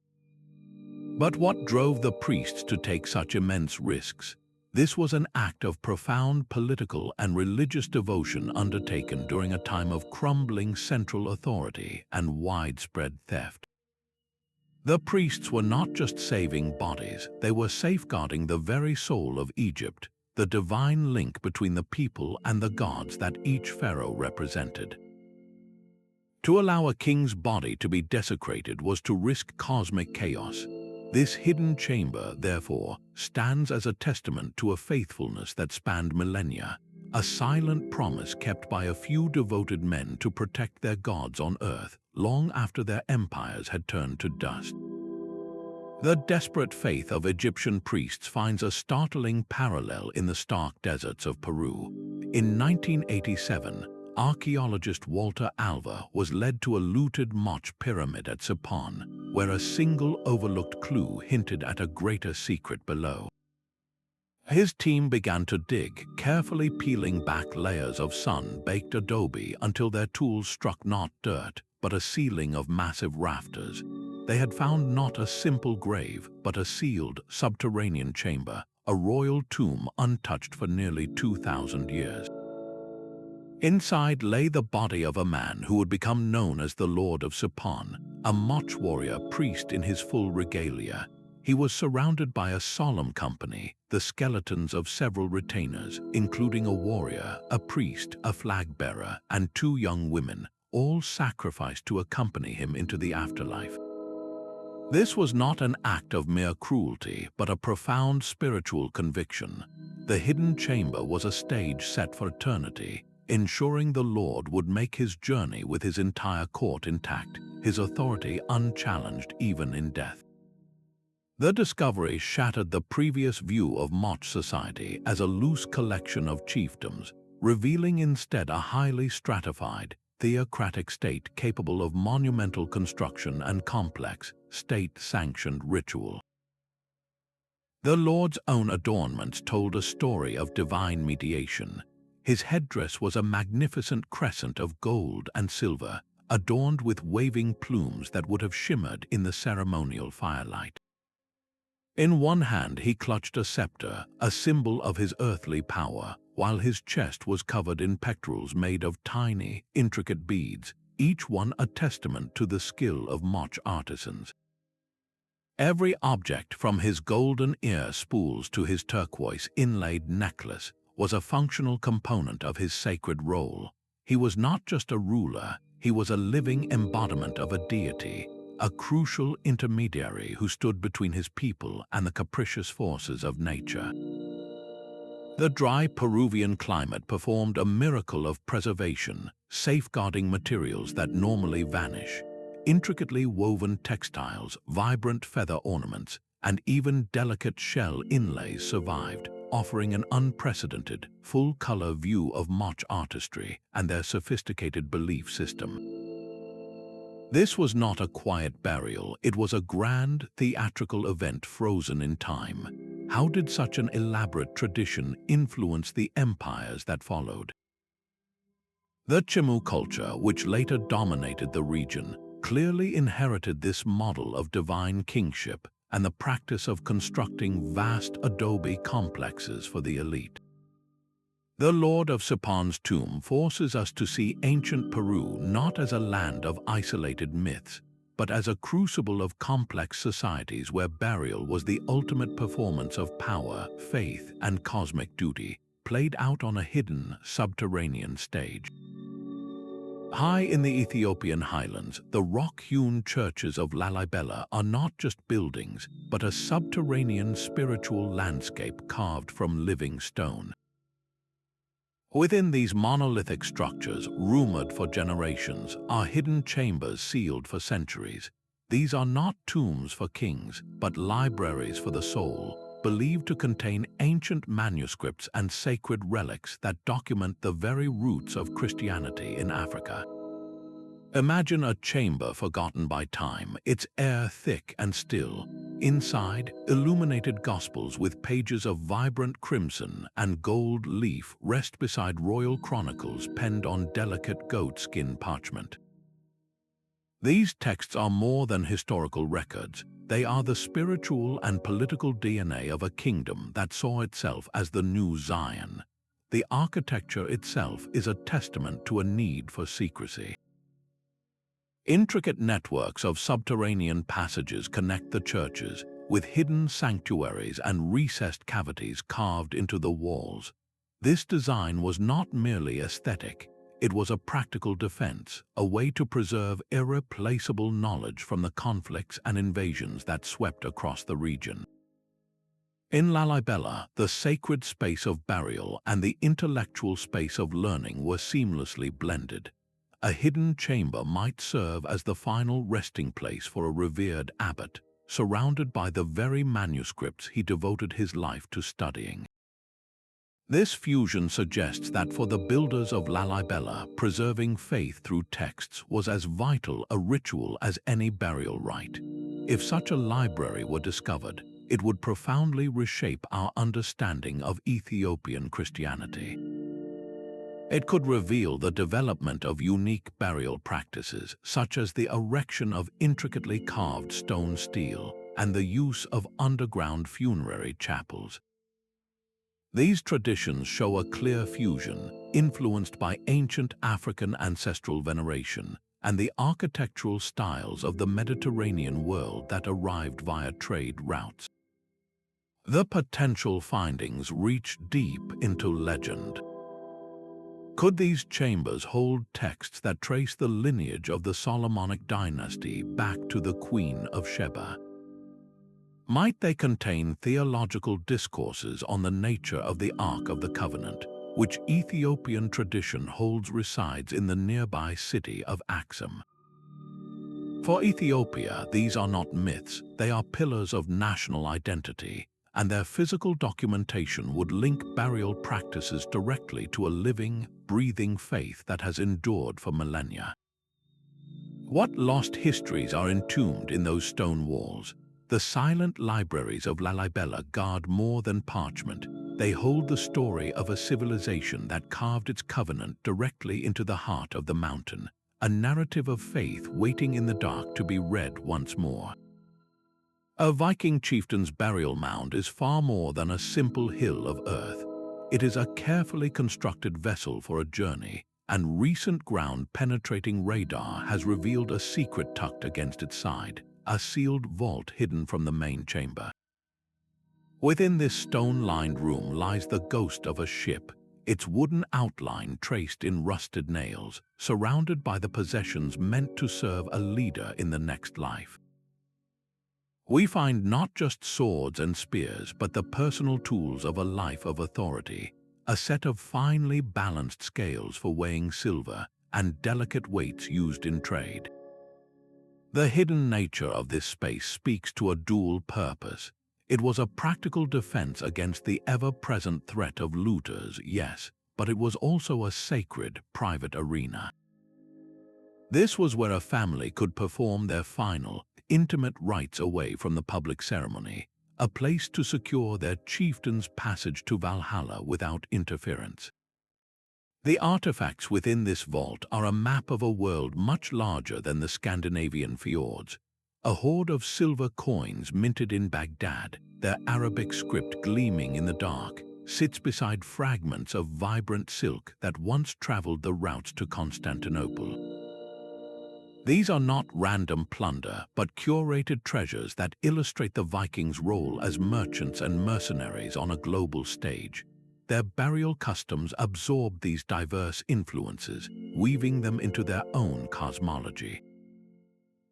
But what drove the priests to take such immense risks? This was an act of profound political and religious devotion undertaken during a time of crumbling central authority and widespread theft. The priests were not just saving bodies, they were safeguarding the very soul of Egypt, the divine link between the people and the gods that each pharaoh represented. To allow a king's body to be desecrated was to risk cosmic chaos. This hidden chamber, therefore, stands as a testament to a faithfulness that spanned millennia, a silent promise kept by a few devoted men to protect their gods on earth long after their empires had turned to dust. The desperate faith of Egyptian priests finds a startling parallel in the stark deserts of Peru. In 1987, archaeologist Walter Alva was led to a looted Moche pyramid at Sipán, where a single overlooked clue hinted at a greater secret below. His team began to dig, carefully peeling back layers of sun-baked adobe until their tools struck not dirt, but a ceiling of massive rafters. They had found not a simple grave, but a sealed, subterranean chamber, a royal tomb untouched for nearly 2,000 years. Inside lay the body of a man who would become known as the Lord of Sipán, a Moche warrior priest in his full regalia. He was surrounded by a solemn company, the skeletons of several retainers, including a warrior, a priest, a flag-bearer, and 2 young women, all sacrificed to accompany him into the afterlife. This was not an act of mere cruelty, but a profound spiritual conviction. The hidden chamber was a stage set for eternity, ensuring the Lord would make his journey with his entire court intact, his authority unchallenged even in death. The discovery shattered the previous view of Moche society as a loose collection of chiefdoms, revealing instead a highly stratified, theocratic state capable of monumental construction and complex, state-sanctioned ritual. The Lord's own adornments told a story of divine mediation. His headdress was a magnificent crescent of gold and silver, adorned with waving plumes that would have shimmered in the ceremonial firelight. In one hand he clutched a scepter, a symbol of his earthly power, while his chest was covered in pectorals made of tiny, intricate beads, each one a testament to the skill of Moche artisans. Every object, from his golden ear spools to his turquoise inlaid necklace, was a functional component of his sacred role. He was not just a ruler, he was a living embodiment of a deity, a crucial intermediary who stood between his people and the capricious forces of nature. The dry Peruvian climate performed a miracle of preservation, safeguarding materials that normally vanish. Intricately woven textiles, vibrant feather ornaments, and even delicate shell inlays survived, offering an unprecedented, full-color view of Moche artistry and their sophisticated belief system. This was not a quiet burial, it was a grand, theatrical event frozen in time. How did such an elaborate tradition influence the empires that followed? The Chimu culture, which later dominated the region, clearly inherited this model of divine kingship and the practice of constructing vast adobe complexes for the elite. The Lord of Sipán's tomb forces us to see ancient Peru not as a land of isolated myths, but as a crucible of complex societies where burial was the ultimate performance of power, faith, and cosmic duty, played out on a hidden, subterranean stage. High in the Ethiopian highlands, the rock-hewn churches of Lalibela are not just buildings, but a subterranean spiritual landscape carved from living stone. Within these monolithic structures, rumored for generations, are hidden chambers sealed for centuries. These are not tombs for kings, but libraries for the soul, believed to contain ancient manuscripts and sacred relics that document the very roots of Christianity in Africa. Imagine a chamber forgotten by time, its air thick and still. Inside, illuminated gospels with pages of vibrant crimson and gold leaf rest beside royal chronicles penned on delicate goatskin parchment. These texts are more than historical records. They are the spiritual and political DNA of a kingdom that saw itself as the new Zion. The architecture itself is a testament to a need for secrecy. Intricate networks of subterranean passages connect the churches, with hidden sanctuaries and recessed cavities carved into the walls. This design was not merely aesthetic. It was a practical defense, a way to preserve irreplaceable knowledge from the conflicts and invasions that swept across the region. In Lalibela, the sacred space of burial and the intellectual space of learning were seamlessly blended. A hidden chamber might serve as the final resting place for a revered abbot, surrounded by the very manuscripts he devoted his life to studying. This fusion suggests that for the builders of Lalibela, preserving faith through texts was as vital a ritual as any burial rite. If such a library were discovered, it would profoundly reshape our understanding of Ethiopian Christianity. It could reveal the development of unique burial practices, such as the erection of intricately carved stone stele and the use of underground funerary chapels. These traditions show a clear fusion, influenced by ancient African ancestral veneration and the architectural styles of the Mediterranean world that arrived via trade routes. The potential findings reach deep into legend. Could these chambers hold texts that trace the lineage of the Solomonic dynasty back to the Queen of Sheba? Might they contain theological discourses on the nature of the Ark of the Covenant, which Ethiopian tradition holds resides in the nearby city of Axum? For Ethiopia, these are not myths, they are pillars of national identity, and their physical documentation would link burial practices directly to a living, breathing faith that has endured for millennia. What lost histories are entombed in those stone walls? The silent libraries of Lalibela guard more than parchment. They hold the story of a civilization that carved its covenant directly into the heart of the mountain, a narrative of faith waiting in the dark to be read once more. A Viking chieftain's burial mound is far more than a simple hill of earth. It is a carefully constructed vessel for a journey, and recent ground-penetrating radar has revealed a secret tucked against its side, a sealed vault hidden from the main chamber. Within this stone-lined room lies the ghost of a ship, its wooden outline traced in rusted nails, surrounded by the possessions meant to serve a leader in the next life. We find not just swords and spears, but the personal tools of a life of authority, a set of finely balanced scales for weighing silver and delicate weights used in trade. The hidden nature of this space speaks to a dual purpose. It was a practical defense against the ever-present threat of looters, yes, but it was also a sacred, private arena. This was where a family could perform their final, intimate rites away from the public ceremony, a place to secure their chieftain's passage to Valhalla without interference. The artifacts within this vault are a map of a world much larger than the Scandinavian fjords. A hoard of silver coins minted in Baghdad, their Arabic script gleaming in the dark, sits beside fragments of vibrant silk that once traveled the routes to Constantinople. These are not random plunder, but curated treasures that illustrate the Vikings' role as merchants and mercenaries on a global stage. Their burial customs absorbed these diverse influences, weaving them into their own cosmology.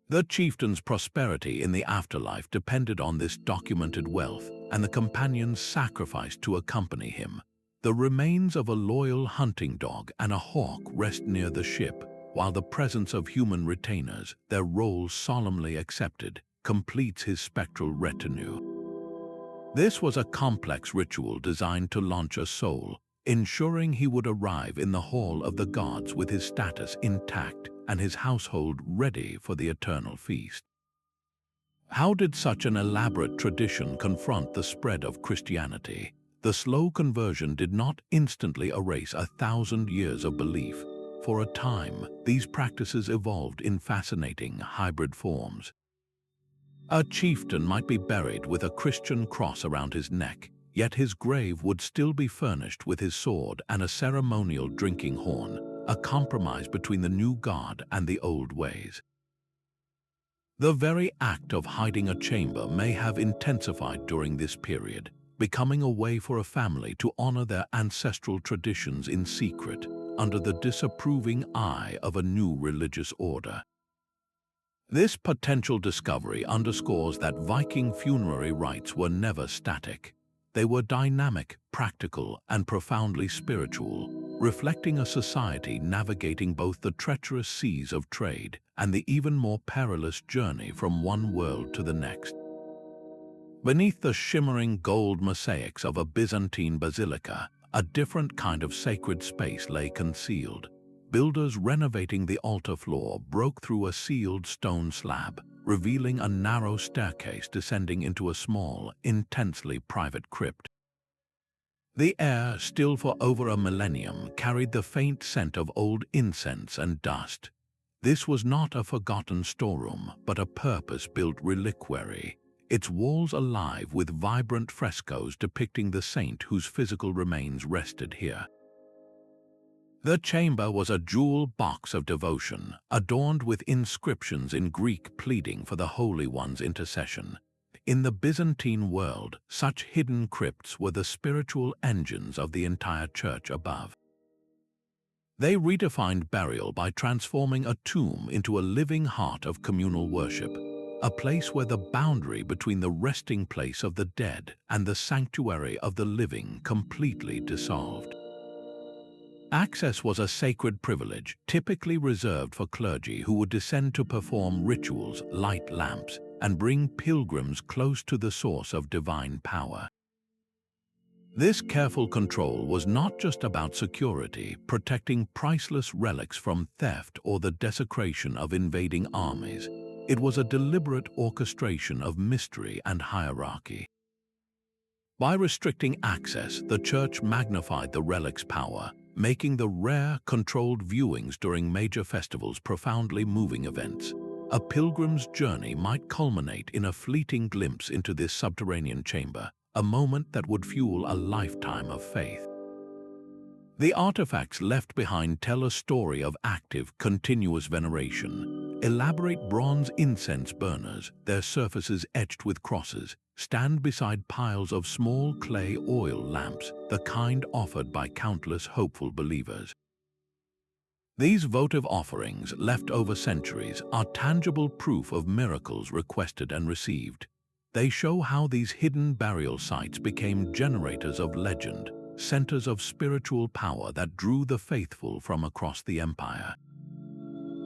The chieftain's prosperity in the afterlife depended on this documented wealth, and the companions sacrificed to accompany him. The remains of a loyal hunting dog and a hawk rest near the ship, while the presence of human retainers, their roles solemnly accepted, completes his spectral retinue. This was a complex ritual designed to launch a soul, ensuring he would arrive in the Hall of the Gods with his status intact and his household ready for the eternal feast. How did such an elaborate tradition confront the spread of Christianity? The slow conversion did not instantly erase 1,000 years of belief. For a time, these practices evolved in fascinating hybrid forms. A chieftain might be buried with a Christian cross around his neck, yet his grave would still be furnished with his sword and a ceremonial drinking horn, a compromise between the new god and the old ways. The very act of hiding a chamber may have intensified during this period, becoming a way for a family to honor their ancestral traditions in secret, under the disapproving eye of a new religious order. This potential discovery underscores that Viking funerary rites were never static. They were dynamic, practical, and profoundly spiritual, reflecting a society navigating both the treacherous seas of trade and the even more perilous journey from one world to the next. Beneath the shimmering gold mosaics of a Byzantine basilica, a different kind of sacred space lay concealed. Builders renovating the altar floor broke through a sealed stone slab, revealing a narrow staircase descending into a small, intensely private crypt. The air, still for over a millennium, carried the faint scent of old incense and dust. This was not a forgotten storeroom, but a purpose-built reliquary, its walls alive with vibrant frescoes depicting the saint whose physical remains rested here. The chamber was a jewel box of devotion, adorned with inscriptions in Greek pleading for the Holy One's intercession. In the Byzantine world, such hidden crypts were the spiritual engines of the entire church above. They redefined burial by transforming a tomb into a living heart of communal worship, a place where the boundary between the resting place of the dead and the sanctuary of the living completely dissolved. Access was a sacred privilege, typically reserved for clergy who would descend to perform rituals, light lamps, and bring pilgrims close to the source of divine power. This careful control was not just about security, protecting priceless relics from theft or the desecration of invading armies. It was a deliberate orchestration of mystery and hierarchy. By restricting access, the church magnified the relic's power, making the rare, controlled viewings during major festivals profoundly moving events. A pilgrim's journey might culminate in a fleeting glimpse into this subterranean chamber, a moment that would fuel a lifetime of faith. The artifacts left behind tell a story of active, continuous veneration. Elaborate bronze incense burners, their surfaces etched with crosses, stand beside piles of small clay oil lamps, the kind offered by countless hopeful believers. These votive offerings, left over centuries, are tangible proof of miracles requested and received. They show how these hidden burial sites became generators of legend, centers of spiritual power that drew the faithful from across the empire.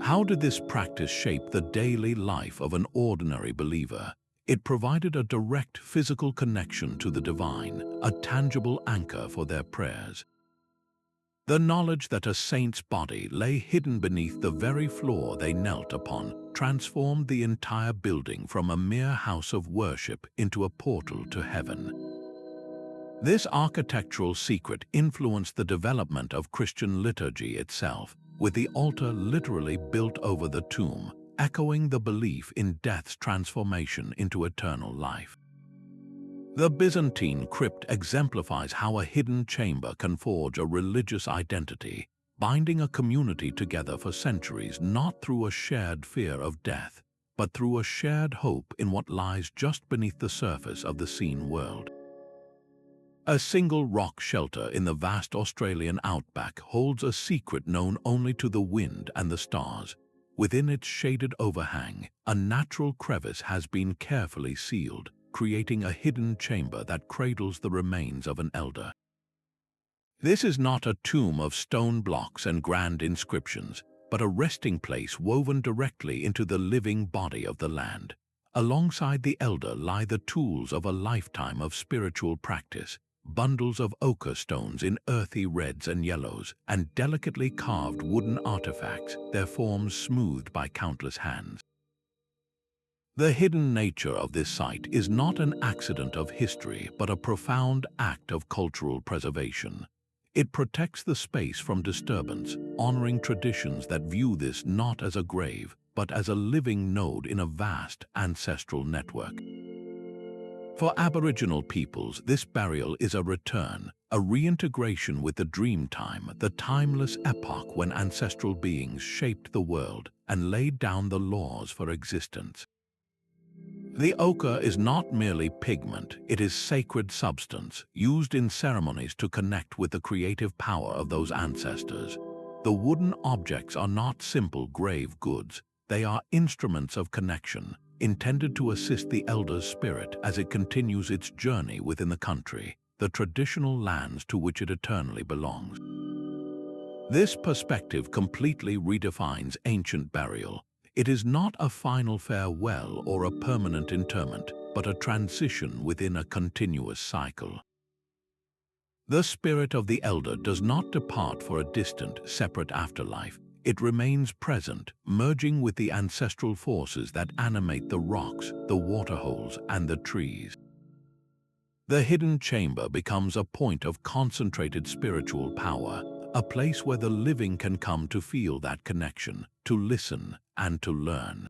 How did this practice shape the daily life of an ordinary believer? It provided a direct physical connection to the divine, a tangible anchor for their prayers. The knowledge that a saint's body lay hidden beneath the very floor they knelt upon transformed the entire building from a mere house of worship into a portal to heaven. This architectural secret influenced the development of Christian liturgy itself, with the altar literally built over the tomb, echoing the belief in death's transformation into eternal life. The Byzantine crypt exemplifies how a hidden chamber can forge a religious identity, binding a community together for centuries not through a shared fear of death, but through a shared hope in what lies just beneath the surface of the seen world. A single rock shelter in the vast Australian outback holds a secret known only to the wind and the stars. Within its shaded overhang, a natural crevice has been carefully sealed, creating a hidden chamber that cradles the remains of an elder. This is not a tomb of stone blocks and grand inscriptions, but a resting place woven directly into the living body of the land, Alongside the elder lie the tools of a lifetime of spiritual practice, bundles of ochre stones in earthy reds and yellows, and delicately carved wooden artifacts, their forms smoothed by countless hands. The hidden nature of this site is not an accident of history, but a profound act of cultural preservation. It protects the space from disturbance, honoring traditions that view this not as a grave, but as a living node in a vast ancestral network. For Aboriginal peoples, this burial is a return, a reintegration with the Dreamtime, the timeless epoch when ancestral beings shaped the world and laid down the laws for existence. The ochre is not merely pigment, it is sacred substance, used in ceremonies to connect with the creative power of those ancestors. The wooden objects are not simple grave goods, they are instruments of connection, intended to assist the elder's spirit as it continues its journey within the country, the traditional lands to which it eternally belongs. This perspective completely redefines ancient burial. It is not a final farewell or a permanent interment, but a transition within a continuous cycle. The spirit of the elder does not depart for a distant, separate afterlife. It remains present, merging with the ancestral forces that animate the rocks, the waterholes, and the trees. The hidden chamber becomes a point of concentrated spiritual power, a place where the living can come to feel that connection, to listen, and to learn.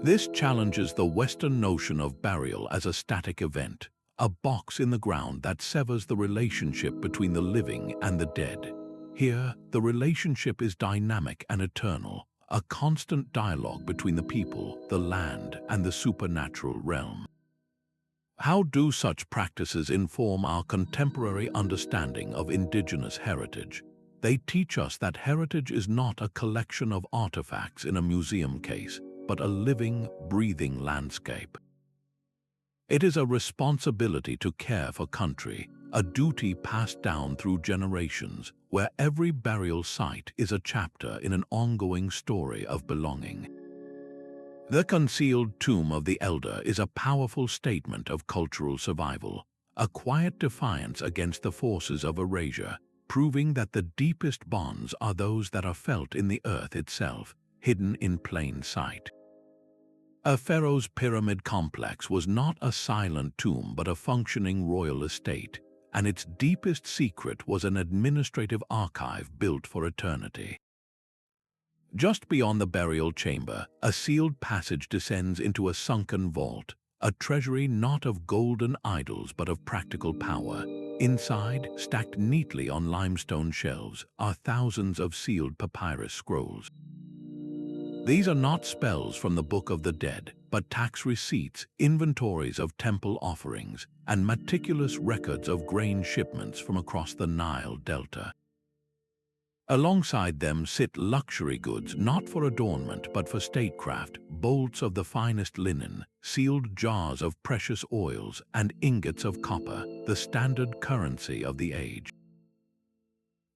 This challenges the Western notion of burial as a static event, a box in the ground that severs the relationship between the living and the dead. Here, the relationship is dynamic and eternal, a constant dialogue between the people, the land, and the supernatural realm. How do such practices inform our contemporary understanding of indigenous heritage? They teach us that heritage is not a collection of artifacts in a museum case, but a living, breathing landscape. It is a responsibility to care for country, a duty passed down through generations, where every burial site is a chapter in an ongoing story of belonging. The concealed tomb of the elder is a powerful statement of cultural survival, a quiet defiance against the forces of erasure, proving that the deepest bonds are those that are felt in the earth itself, hidden in plain sight. A pharaoh's pyramid complex was not a silent tomb but a functioning royal estate, and its deepest secret was an administrative archive built for eternity. Just beyond the burial chamber, a sealed passage descends into a sunken vault, a treasury not of golden idols but of practical power. Inside, stacked neatly on limestone shelves, are thousands of sealed papyrus scrolls. These are not spells from the Book of the Dead, but tax receipts, inventories of temple offerings, and meticulous records of grain shipments from across the Nile Delta. Alongside them sit luxury goods not for adornment but for statecraft, bolts of the finest linen, sealed jars of precious oils, and ingots of copper, the standard currency of the age.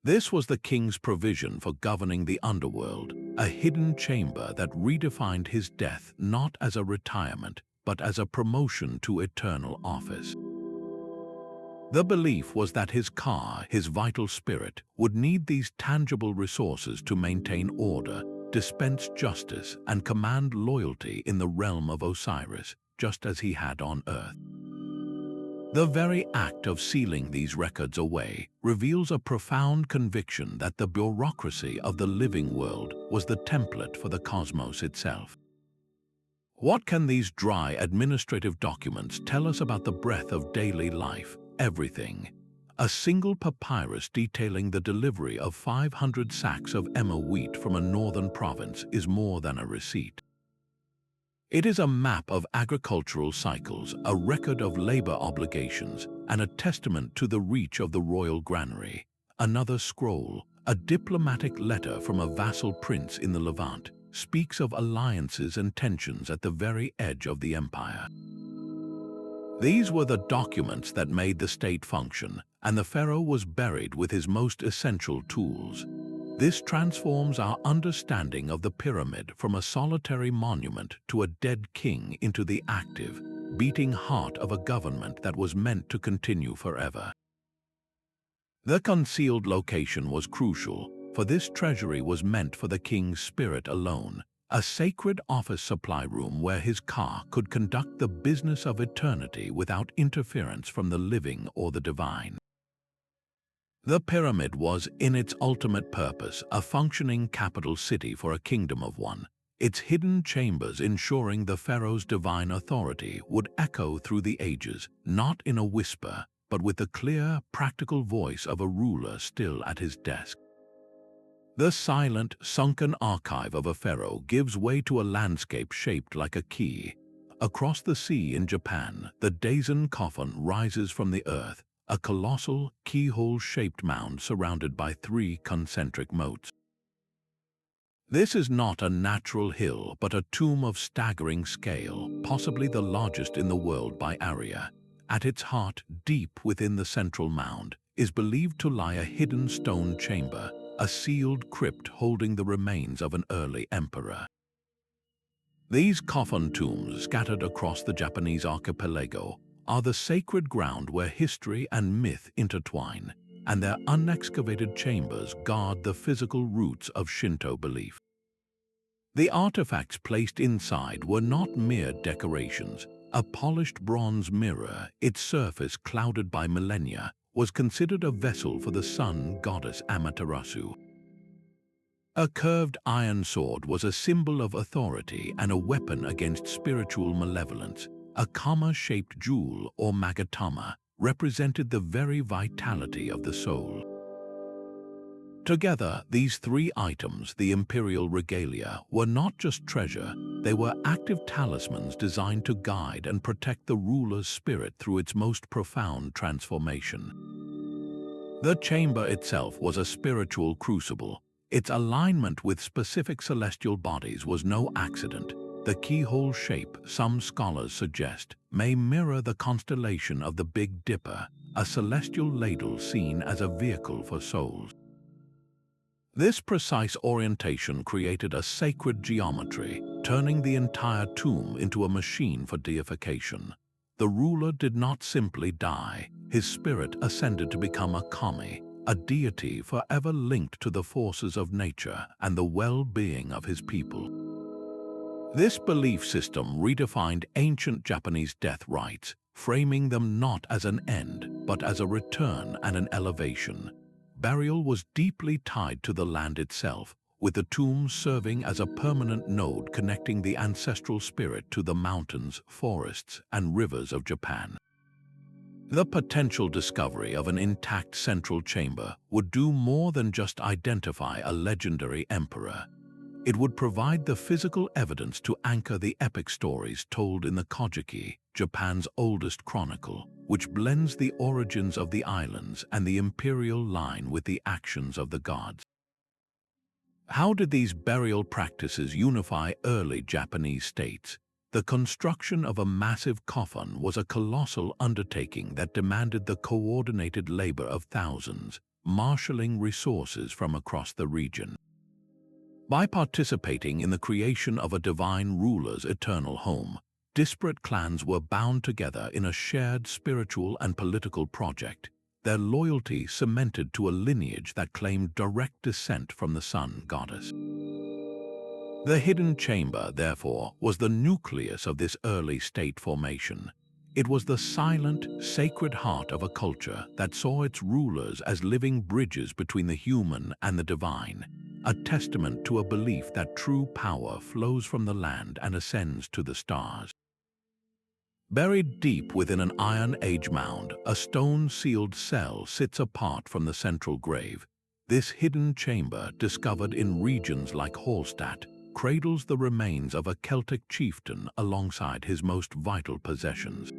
This was the king's provision for governing the underworld, a hidden chamber that redefined his death not as a retirement, but as a promotion to eternal office. The belief was that his ka, his vital spirit, would need these tangible resources to maintain order, dispense justice, and command loyalty in the realm of Osiris, just as he had on earth. The very act of sealing these records away reveals a profound conviction that the bureaucracy of the living world was the template for the cosmos itself. What can these dry administrative documents tell us about the breadth of daily life? Everything. A single papyrus detailing the delivery of 500 sacks of emmer wheat from a northern province is more than a receipt. It is a map of agricultural cycles, a record of labor obligations, and a testament to the reach of the royal granary. Another scroll, a diplomatic letter from a vassal prince in the Levant, speaks of alliances and tensions at the very edge of the empire. These were the documents that made the state function, and the pharaoh was buried with his most essential tools. This transforms our understanding of the pyramid from a solitary monument to a dead king into the active, beating heart of a government that was meant to continue forever. The concealed location was crucial, for this treasury was meant for the king's spirit alone, a sacred office supply room where his ka could conduct the business of eternity without interference from the living or the divine. The pyramid was, in its ultimate purpose, a functioning capital city for a kingdom of one, its hidden chambers ensuring the pharaoh's divine authority would echo through the ages, not in a whisper, but with the clear, practical voice of a ruler still at his desk. The silent, sunken archive of a pharaoh gives way to a landscape shaped like a key. Across the sea in Japan, the Daisen coffin rises from the earth, a colossal, keyhole-shaped mound surrounded by 3 concentric moats. This is not a natural hill, but a tomb of staggering scale, possibly the largest in the world by area. At its heart, deep within the central mound, is believed to lie a hidden stone chamber, a sealed crypt holding the remains of an early emperor. These coffin tombs, scattered across the Japanese archipelago, are the sacred ground where history and myth intertwine, and their unexcavated chambers guard the physical roots of Shinto belief. The artifacts placed inside were not mere decorations. A polished bronze mirror, its surface clouded by millennia, was considered a vessel for the sun goddess Amaterasu. A curved iron sword was a symbol of authority and a weapon against spiritual malevolence. A comma-shaped jewel, or magatama, represented the very vitality of the soul. Together, these 3 items, the imperial regalia, were not just treasure, they were active talismans designed to guide and protect the ruler's spirit through its most profound transformation. The chamber itself was a spiritual crucible. Its alignment with specific celestial bodies was no accident. The keyhole shape, some scholars suggest, may mirror the constellation of the Big Dipper, a celestial ladle seen as a vehicle for souls. This precise orientation created a sacred geometry, turning the entire tomb into a machine for deification. The ruler did not simply die. His spirit ascended to become a kami, a deity forever linked to the forces of nature and the well-being of his people. This belief system redefined ancient Japanese death rites, framing them not as an end, but as a return and an elevation. Burial was deeply tied to the land itself, with the tomb serving as a permanent node connecting the ancestral spirit to the mountains, forests, and rivers of Japan. The potential discovery of an intact central chamber would do more than just identify a legendary emperor. It would provide the physical evidence to anchor the epic stories told in the Kojiki, Japan's oldest chronicle, which blends the origins of the islands and the imperial line with the actions of the gods. How did these burial practices unify early Japanese states? The construction of a massive coffin was a colossal undertaking that demanded the coordinated labor of thousands, marshalling resources from across the region. By participating in the creation of a divine ruler's eternal home, disparate clans were bound together in a shared spiritual and political project, their loyalty cemented to a lineage that claimed direct descent from the sun goddess. The hidden chamber, therefore, was the nucleus of this early state formation. It was the silent, sacred heart of a culture that saw its rulers as living bridges between the human and the divine, a testament to a belief that true power flows from the land and ascends to the stars. Buried deep within an Iron Age mound, a stone-sealed cell sits apart from the central grave. This hidden chamber, discovered in regions like Hallstatt, cradles the remains of a Celtic chieftain alongside his most vital possessions.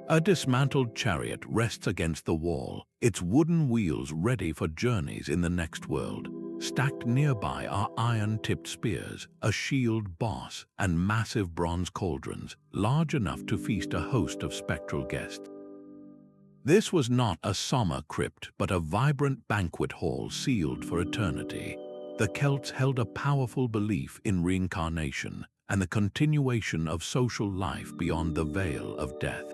A dismantled chariot rests against the wall, its wooden wheels ready for journeys in the next world. Stacked nearby are iron-tipped spears, a shield boss, and massive bronze cauldrons, large enough to feast a host of spectral guests. This was not a somber crypt, but a vibrant banquet hall sealed for eternity. The Celts held a powerful belief in reincarnation and the continuation of social life beyond the veil of death.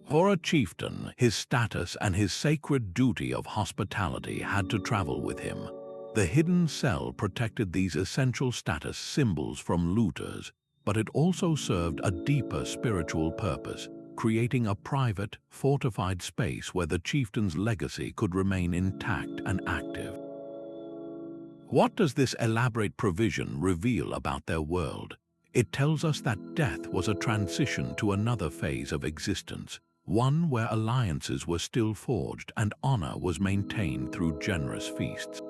For a chieftain, his status and his sacred duty of hospitality had to travel with him. The hidden cell protected these essential status symbols from looters, but it also served a deeper spiritual purpose, creating a private, fortified space where the chieftain's legacy could remain intact and active. What does this elaborate provision reveal about their world? It tells us that death was a transition to another phase of existence, one where alliances were still forged and honor was maintained through generous feasts.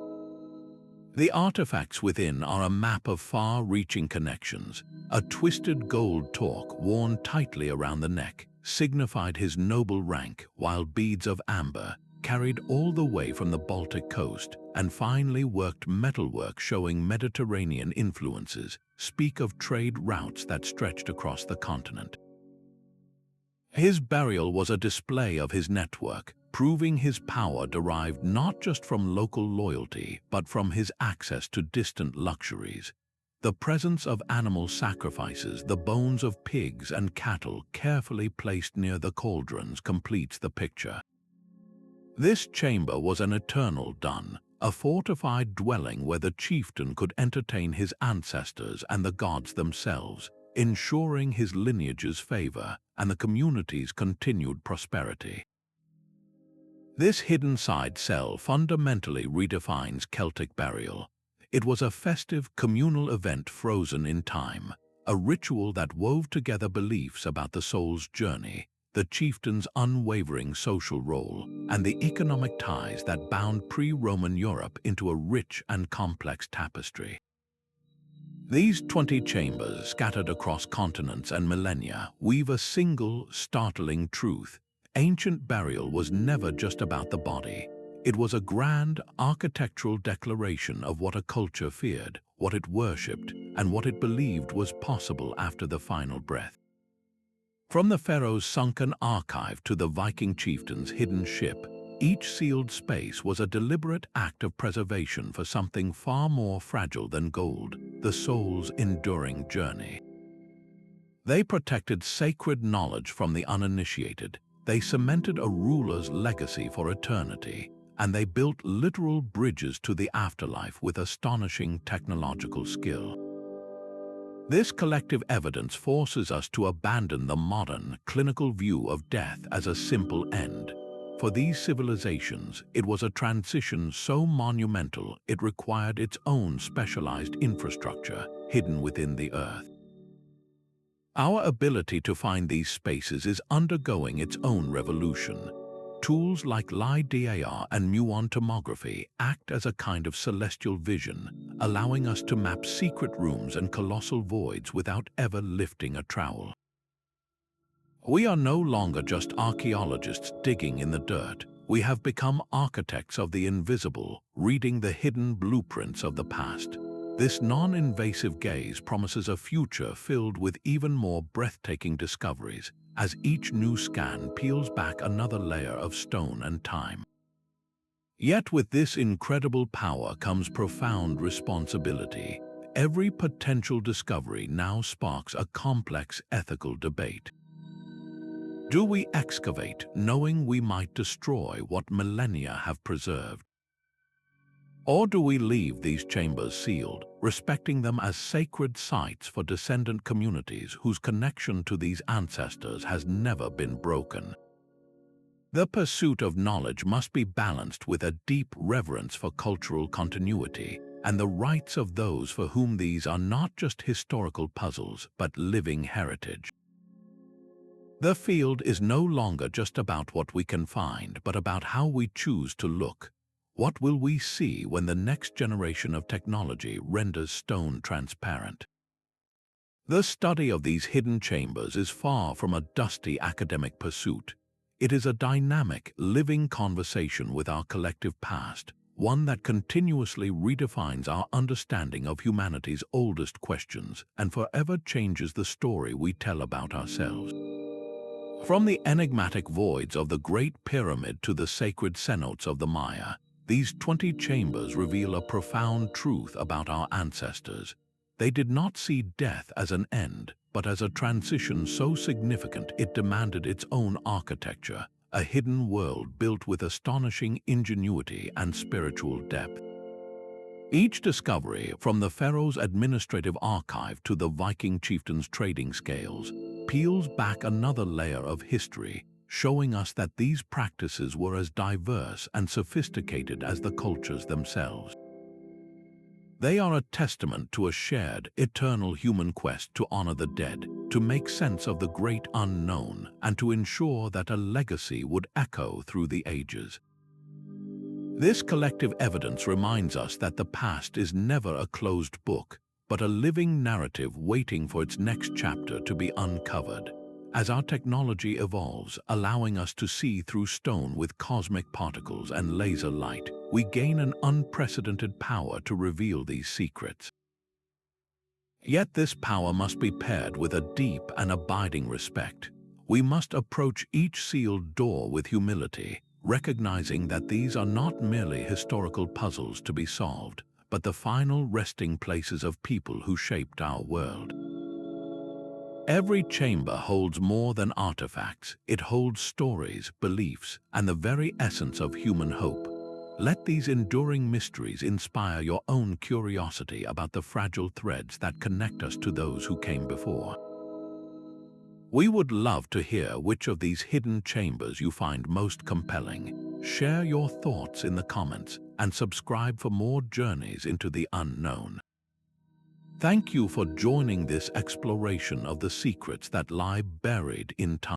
The artifacts within are a map of far-reaching connections. A twisted gold torque worn tightly around the neck signified his noble rank, while beads of amber, carried all the way from the Baltic coast, and finely worked metalwork showing Mediterranean influences, speak of trade routes that stretched across the continent. His burial was a display of his network, proving his power derived not just from local loyalty, but from his access to distant luxuries. The presence of animal sacrifices, the bones of pigs and cattle carefully placed near the cauldrons, completes the picture. This chamber was an eternal dun, a fortified dwelling where the chieftain could entertain his ancestors and the gods themselves, ensuring his lineage's favor and the community's continued prosperity. This hidden side cell fundamentally redefines Celtic burial. It was a festive, communal event frozen in time, a ritual that wove together beliefs about the soul's journey, the chieftain's unwavering social role, and the economic ties that bound pre-Roman Europe into a rich and complex tapestry. These 20 chambers, scattered across continents and millennia, weave a single, startling truth. Ancient burial was never just about the body. It was a grand, architectural declaration of what a culture feared, what it worshipped, and what it believed was possible after the final breath. From the pharaoh's sunken archive to the Viking chieftain's hidden ship, each sealed space was a deliberate act of preservation for something far more fragile than gold, the soul's enduring journey. They protected sacred knowledge from the uninitiated. They cemented a ruler's legacy for eternity, and they built literal bridges to the afterlife with astonishing technological skill. This collective evidence forces us to abandon the modern, clinical view of death as a simple end. For these civilizations, it was a transition so monumental it required its own specialized infrastructure hidden within the earth. Our ability to find these spaces is undergoing its own revolution. Tools like LiDAR and muon tomography act as a kind of celestial vision, allowing us to map secret rooms and colossal voids without ever lifting a trowel. We are no longer just archaeologists digging in the dirt. We have become architects of the invisible, reading the hidden blueprints of the past. This non-invasive gaze promises a future filled with even more breathtaking discoveries, as each new scan peels back another layer of stone and time. Yet with this incredible power comes profound responsibility. Every potential discovery now sparks a complex ethical debate. Do we excavate, knowing we might destroy what millennia have preserved? Or do we leave these chambers sealed, respecting them as sacred sites for descendant communities whose connection to these ancestors has never been broken? The pursuit of knowledge must be balanced with a deep reverence for cultural continuity and the rights of those for whom these are not just historical puzzles, but living heritage. The field is no longer just about what we can find, but about how we choose to look. What will we see when the next generation of technology renders stone transparent? The study of these hidden chambers is far from a dusty academic pursuit. It is a dynamic, living conversation with our collective past, one that continuously redefines our understanding of humanity's oldest questions and forever changes the story we tell about ourselves. From the enigmatic voids of the Great Pyramid to the sacred cenotes of the Maya, these 20 chambers reveal a profound truth about our ancestors. They did not see death as an end, but as a transition so significant it demanded its own architecture, a hidden world built with astonishing ingenuity and spiritual depth. Each discovery, from the pharaoh's administrative archive to the Viking chieftain's trading scales, peels back another layer of history, showing us that these practices were as diverse and sophisticated as the cultures themselves. They are a testament to a shared, eternal human quest to honor the dead, to make sense of the great unknown, and to ensure that a legacy would echo through the ages. This collective evidence reminds us that the past is never a closed book, but a living narrative waiting for its next chapter to be uncovered. As our technology evolves, allowing us to see through stone with cosmic particles and laser light, we gain an unprecedented power to reveal these secrets. Yet this power must be paired with a deep and abiding respect. We must approach each sealed door with humility, recognizing that these are not merely historical puzzles to be solved, but the final resting places of people who shaped our world. Every chamber holds more than artifacts. It holds stories, beliefs, and the very essence of human hope. Let these enduring mysteries inspire your own curiosity about the fragile threads that connect us to those who came before. We would love to hear which of these hidden chambers you find most compelling. Share your thoughts in the comments and subscribe for more journeys into the unknown. Thank you for joining this exploration of the secrets that lie buried in time.